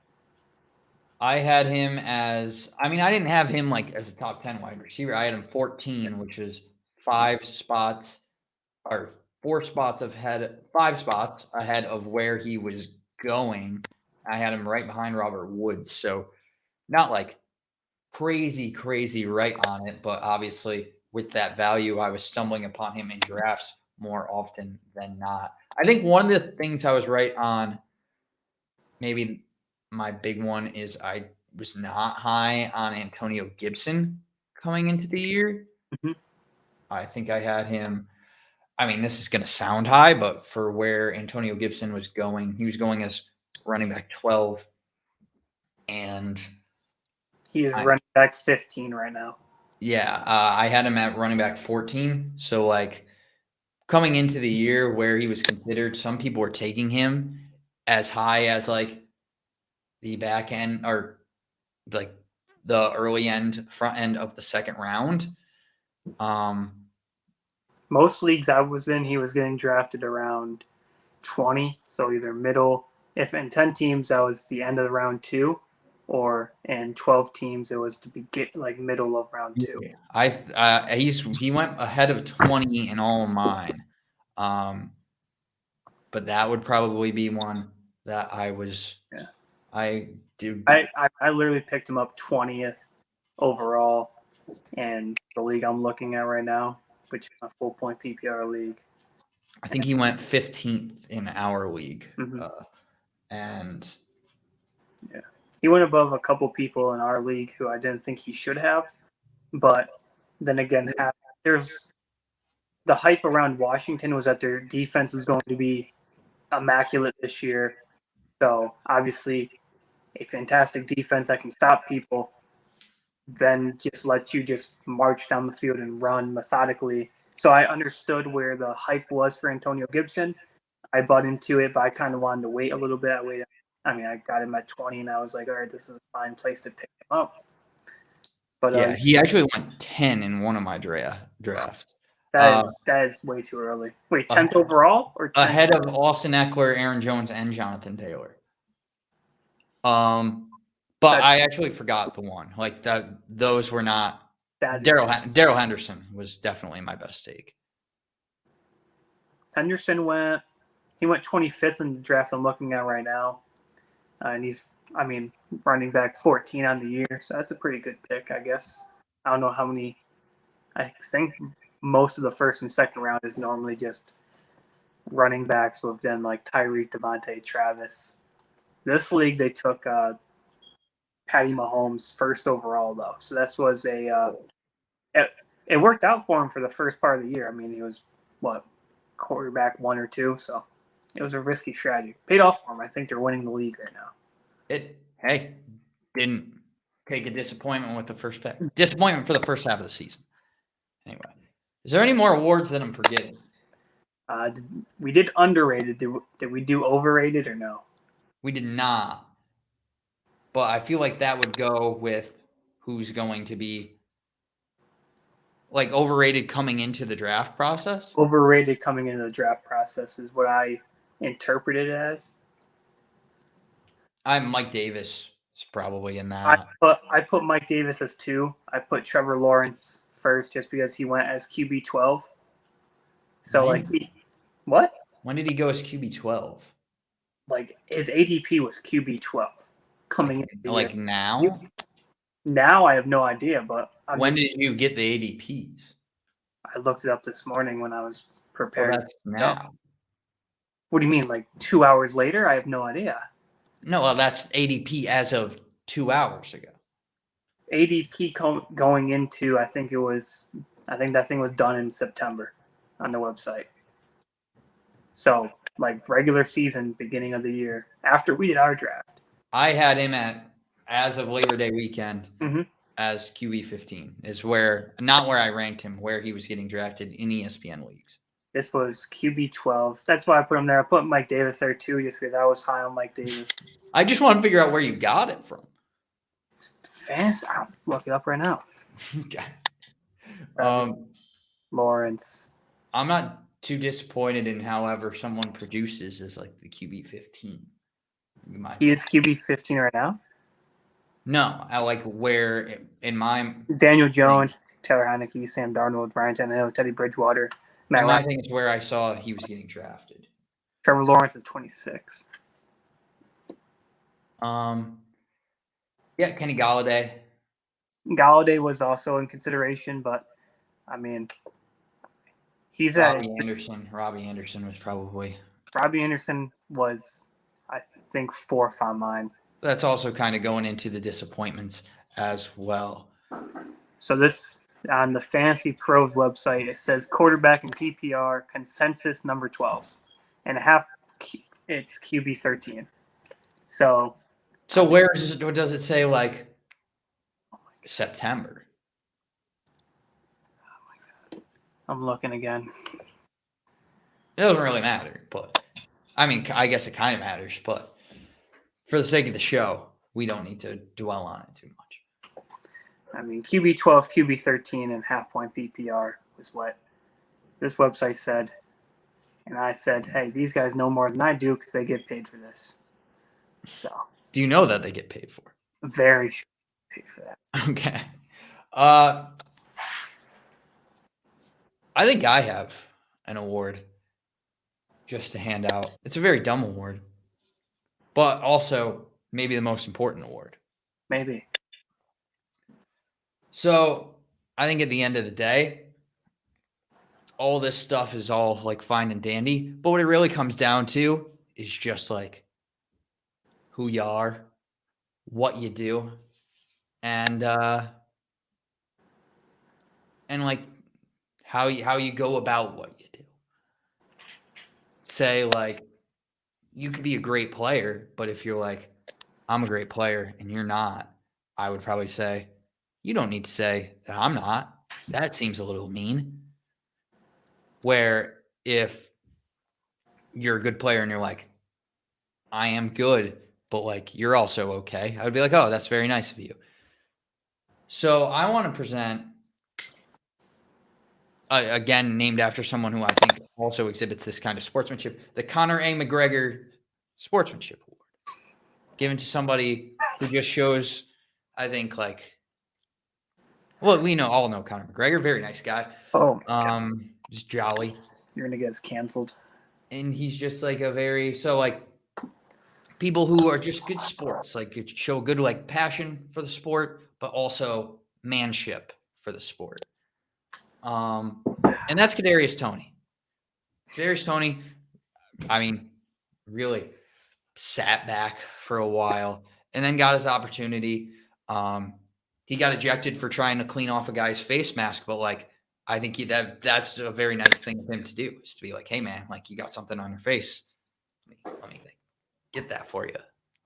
I had him as, I didn't have him as a top 10 wide receiver. I had him 14, which is 5 spots ahead of where he was going. I had him right behind Robert Woods. So not crazy right on it, but obviously with that value, I was stumbling upon him in drafts more often than not. I think one of the things I was right on, maybe my big one is I was not high on Antonio Gibson coming into the year. Mm-hmm. I think I had him. I mean, this is going to sound high, but for where Antonio Gibson was going, he was going as running back 12. And he is running back 15 right now. Yeah, I had him at running back 14. So, like, coming into the year where he was considered, some people were taking him as high as, like, the back end or, like, the early end, front end of the second round. Most leagues I was in, he was getting drafted around 20. So either middle, if in 10 teams, that was the end of the round 2. Or in 12 teams, it was to be middle of round 2. Yeah. He went ahead of 20 in all of mine. But that would probably be one that I was. Yeah. I do. I literally picked him up 20th overall in the league I'm looking at right now, which is a full point PPR league. I think he went 15th in our league. Mm-hmm. And yeah, he went above a couple people in our league who I didn't think he should have. But then again, there's the hype around Washington was that their defense was going to be immaculate this year. So obviously, a fantastic defense that can stop people, then just let you just march down the field and run methodically. So I understood where the hype was for Antonio Gibson. I bought into it, but I kind of wanted to wait a little bit. I got him at 20, and I was like, all right, this is a fine place to pick him up. But yeah, he actually went 10 in one of my drafts. That is way too early. Wait, 10th overall or 10th? Ahead of Austin Eckler, Aaron Jones, and Jonathan Taylor. But I actually forgot the one. Like those were not. Daryl Henderson was definitely my best take. Henderson went 25th in the draft I'm looking at right now. And he's, running back 14 on the year. So that's a pretty good pick, I guess. I don't know how many. I think most of the first and second round is normally just running backs with then like Tyreek, Devontae, Travis. This league, they took Patty Mahomes first overall, though. So this was it worked out for him for the first part of the year. I mean, he was, quarterback 1 or 2. So it was a risky strategy. Paid off for him. I think they're winning the league right now. Didn't take a disappointment with the first pick. Disappointment for the first half of the season. Anyway, is there any more awards that I'm forgetting? We did underrated. Did we do overrated or no? We did not. But I feel like that would go with who's going to be like overrated coming into the draft process. Overrated coming into the draft process is what I interpreted it as. Mike Davis is probably in that. I put Mike Davis as 2. I put Trevor Lawrence first just because he went as QB 12. So what? When did he go as QB 12? Like his ADP was QB 12 coming in. Like now? Now I have no idea, but when did you get the ADPs? I looked it up this morning when I was prepared. Well, that's now. What do you mean? Like 2 hours later? I have no idea. No, well, that's ADP as of 2 hours ago. ADP going into, I think that thing was done in September on the website. So, like regular season, beginning of the year, after we did our draft. I had him as of Labor Day weekend as QB 15 is not where I ranked him, where he was getting drafted in ESPN leagues. This was QB 12. That's why I put him there. I put Mike Davis there too, just because I was high on Mike Davis. I just want to figure out where you got it from. Fast. I'll look it up right now. Okay. Lawrence. I'm not too disappointed in however someone produces as like the QB 15. He is QB 15 right now? No, I like where in my Daniel Jones, Taylor Heineke, Sam Darnold, Ryan Tannehill, Teddy Bridgewater. I think it's where I saw he was getting drafted. Trevor Lawrence is 26. Yeah, Kenny Galladay. Galladay was also in consideration, but I mean, he's Robbie Anderson was probably. Robbie Anderson was, I think, 4th on mine. That's also kind of going into the disappointments as well. So this on the Fantasy Pros website, it says quarterback in PPR consensus number 12, and it's QB 13. So where does it say like September? I'm looking again. It doesn't really matter, but I mean, I guess it kind of matters, but for the sake of the show, we don't need to dwell on it too much. I mean, QB 12, QB 13, and half-point PPR is what this website said. And I said, hey, these guys know more than I do because they get paid for this. So. Do you know that they get paid for? Very sure they get paid for that. Okay. I think I have an award just to hand out. It's a very dumb award, but also maybe the most important award. Maybe. So I think at the end of the day, all this stuff is all like fine and dandy, but what it really comes down to is just like who you are, what you do, and like how you go about what you do. Say like you could be a great player, but if you're like, I'm a great player and you're not, I would probably say, you don't need to say that I'm not. That seems a little mean. Where if you're a good player and you're like, I am good, but like you're also okay, I would be like, oh, that's very nice of you. So I want to present, again, named after someone who I think also exhibits this kind of sportsmanship, the Conor A. McGregor Sportsmanship Award, given to somebody who just shows, I think, like, well, we all know Conor McGregor, very nice guy. Oh, just jolly. You're gonna get us canceled. And he's just like people who are just good sports, like show good like passion for the sport, but also manship for the sport. And that's Kadarius Toney. Kadarius Toney, I mean, really sat back for a while and then got his opportunity. He got ejected for trying to clean off a guy's face mask, but like I think that's a very nice thing for him to do, is to be like, hey man, like you got something on your face. Let me get that for you.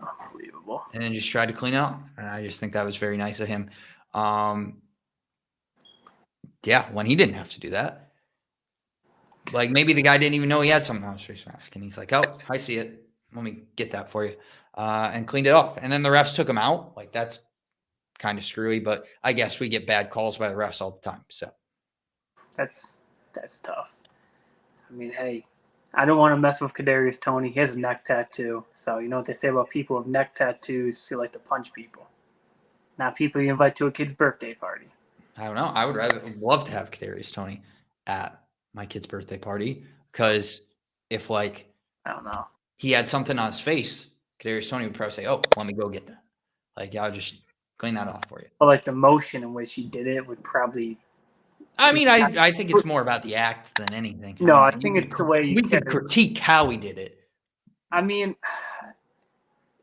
Unbelievable. And then just tried to clean it up. And I just think that was very nice of him. Yeah, when he didn't have to do that. Like maybe the guy didn't even know he had something on his face mask. And he's like, oh, I see it. Let me get that for you. And cleaned it up. And then the refs took him out. Like that's kind of screwy, but I guess we get bad calls by the refs all the time. So that's tough. I mean, hey, I don't want to mess with Kadarius Toney. He has a neck tattoo. So you know what they say about people with neck tattoos who like to punch people. Not people you invite to a kid's birthday party. I don't know. I would love to have Kadarius Toney at my kid's birthday party, because if like I don't know, he had something on his face, Kadarius Toney would probably say, oh, let me go get that. Like, I'll just clean that off for you. But like the motion in which he did it would probably. I mean, I think it's more about the act than anything. No, I think it's the way we could critique how he did it. I mean,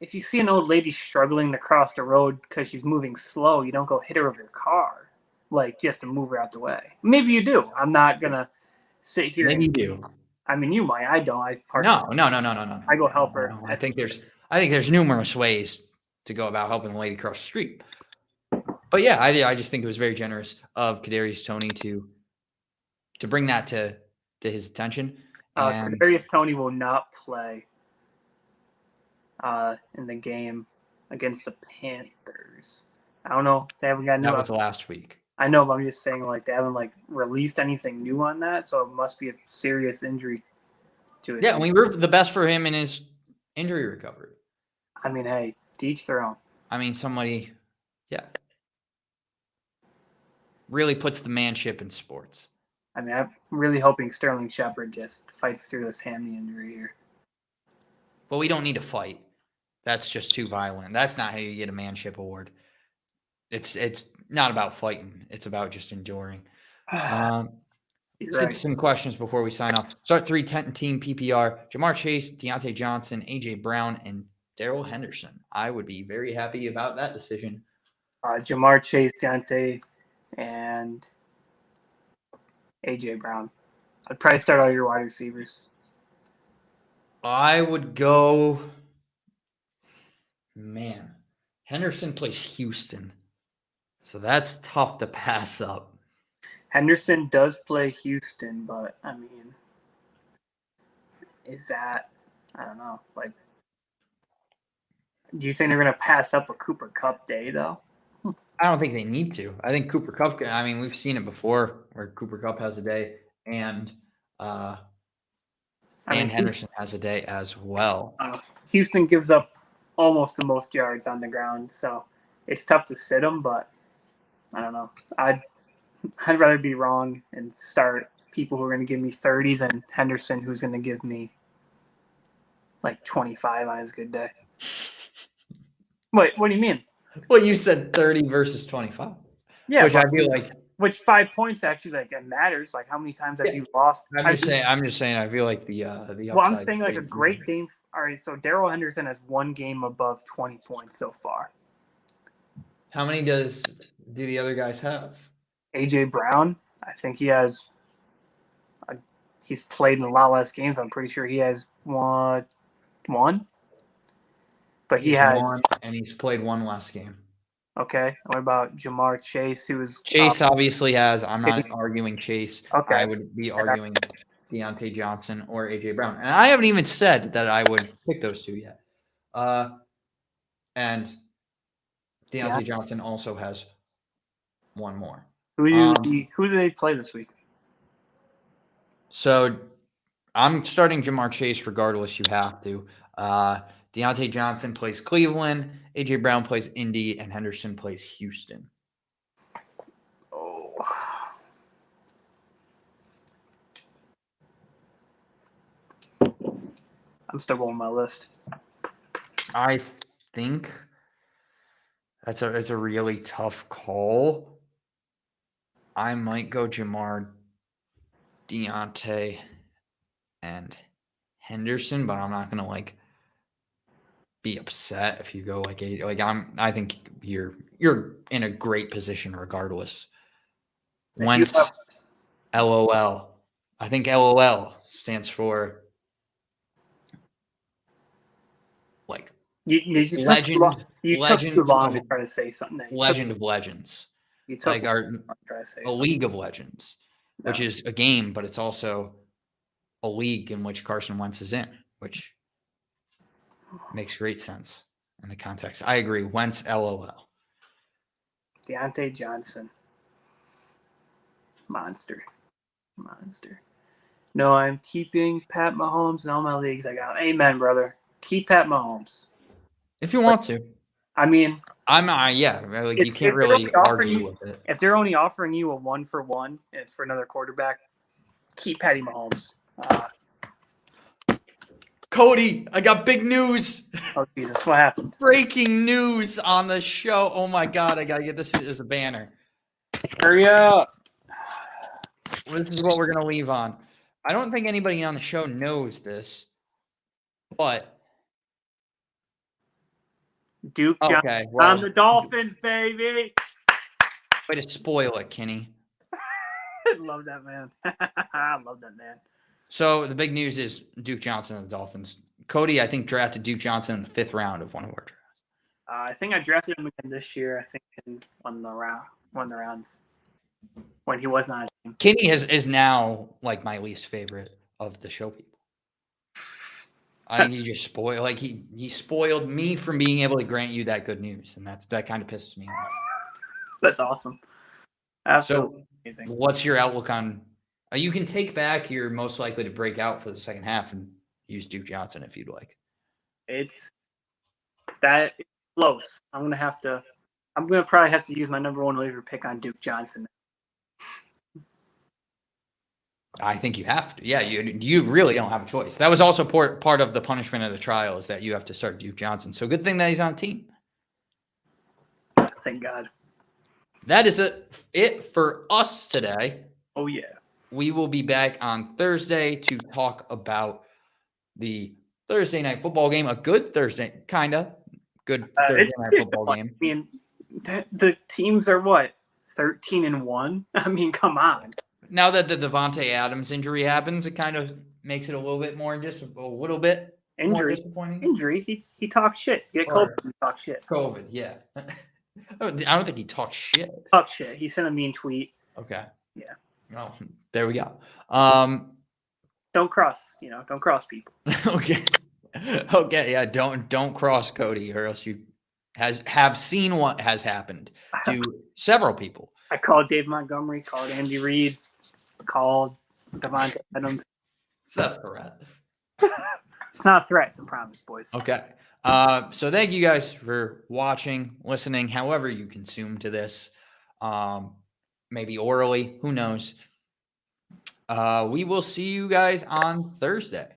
if you see an old lady struggling to cross the road because she's moving slow, you don't go hit her with your car, like just to move her out the way. Maybe you do. I'm not gonna sit here. Maybe you do. I mean, you might. I don't. No. I go help her. No. I think there's numerous ways to go about helping the lady cross the street. But yeah, I just think it was very generous of Kadarius Toney to bring that to his attention. Kadarius Toney will not play in the game against the Panthers. I don't know. They haven't got that was last week. I know, but I'm just saying, like, they haven't released anything new on that, so it must be a serious injury to it. Yeah, we were the best for him in his injury recovery. I mean, hey, to each their own. I mean, somebody, yeah, really puts the manship in sports. I mean, I'm really hoping Sterling Shepard just fights through this hammy injury here. But we don't need to fight. That's just too violent. That's not how you get a manship award. It's not about fighting. It's about just enduring. Let's get to some questions before we sign off. Start 3 10 team PPR. Jamar Chase, Deontay Johnson, AJ Brown, and Daryl Henderson. I would be very happy about that decision. Jamar Chase, Deontay, and A.J. Brown. I'd probably start all your wide receivers. I would go. Man, Henderson plays Houston, so that's tough to pass up. Henderson does play Houston, but I mean, is that, I don't know, like, do you think they're going to pass up a Cooper Kupp day, though? I don't think they need to. I think Cooper Kupp, I mean, we've seen it before where Cooper Kupp has a day and Henderson has a day as well. Houston gives up almost the most yards on the ground, so it's tough to sit them, but I don't know. I'd rather be wrong and start people who are going to give me 30 than Henderson, who's going to give me like 25 on his good day. Wait, what do you mean? Well, you said 30 versus 25. Yeah, which I feel like, which 5 points actually like it matters. Like how many times have you lost? I'm just saying. I feel like the well, I'm saying like a great game. All right, so Daryl Henderson has one game above 20 points so far. How many do the other guys have? A.J. Brown, I think he has. He's played in a lot less games. I'm pretty sure he has one. But he had one, and he's played one last game. Okay. What about Jamar Chase, Chase obviously has. I'm not arguing Chase. Okay. I would be arguing Deontay Johnson or A.J. Brown. And I haven't even said that I would pick those two yet. And Deontay Johnson also has one more. Who do they play this week? So I'm starting Jamar Chase regardless. You have to. Deontay Johnson plays Cleveland, A.J. Brown plays Indy, and Henderson plays Houston. Oh. I'm still going on my list. I think it's a really tough call. I might go Jamar, Deontay, and Henderson, but I'm not gonna be upset if you go I think you're in a great position regardless. Wentz, LOL. I think LOL stands for legend. You took too long to try to say something. Legend of Legends. You took a League of Legends, which is a game, but it's also a league in which Carson Wentz is in, which makes great sense in the context. I agree. Wentz, LOL. Deontay Johnson. Monster. No, I'm keeping Pat Mahomes in all my leagues I got. Amen, brother. Keep Pat Mahomes. If you want to. I mean, you can't really argue with it. If they're only offering you a 1-for-1 and it's for another quarterback, keep Patty Mahomes. Cody, I got big news. Oh, Jesus. What happened? Breaking news on the show. Oh, my God. I got to get this as a banner. Hurry up. This is what we're going to leave on. I don't think anybody on the show knows this, but Duke Johnson on the Dolphins, baby. Way to spoil it, Kenny. I love that man. I love that man. So the big news is Duke Johnson and the Dolphins. Cody, I think, drafted Duke Johnson in the 5th round of one of our drafts. I think I drafted him again this year. I think in one of the rounds when he was not. Kenny is now my least favorite of the show people. I think he just spoiled. He spoiled me from being able to grant you that good news, and that kind of pisses me off. That's awesome. Absolutely amazing. What's your outlook on? You can take back you're most likely to break out for the second half and use Duke Johnson if you'd like. It's close. I'm gonna probably have to use my number 1 waiver pick on Duke Johnson. I think you have to. Yeah, you really don't have a choice. That was also part of the punishment of the trial is that you have to start Duke Johnson. So good thing that he's on the team. Thank God. That is it for us today. Oh, yeah. We will be back on Thursday to talk about the Thursday night football game, a good Thursday, kind of good Thursday night football game. I mean, the teams are what, 13-1? I mean, come on. Now that the Devontae Adams injury happens, it kind of makes it a little bit more, just a little bit more disappointing. Injury. He talks shit. Get COVID. He talks shit. COVID, yeah. I don't think he talks shit. Talk shit. He sent a mean tweet. Okay. Yeah. Oh, there we go. Don't cross people. Okay. Okay. Yeah. Don't cross Cody, or else you have seen what has happened to several people. I called Dave Montgomery, called Andy Reid, called Devontae Adams. It's not a threat. It's not a threat. It's a promise, boys. Okay. So thank you guys for watching, listening, however you consume to this. Maybe orally, who knows? We will see you guys on Thursday.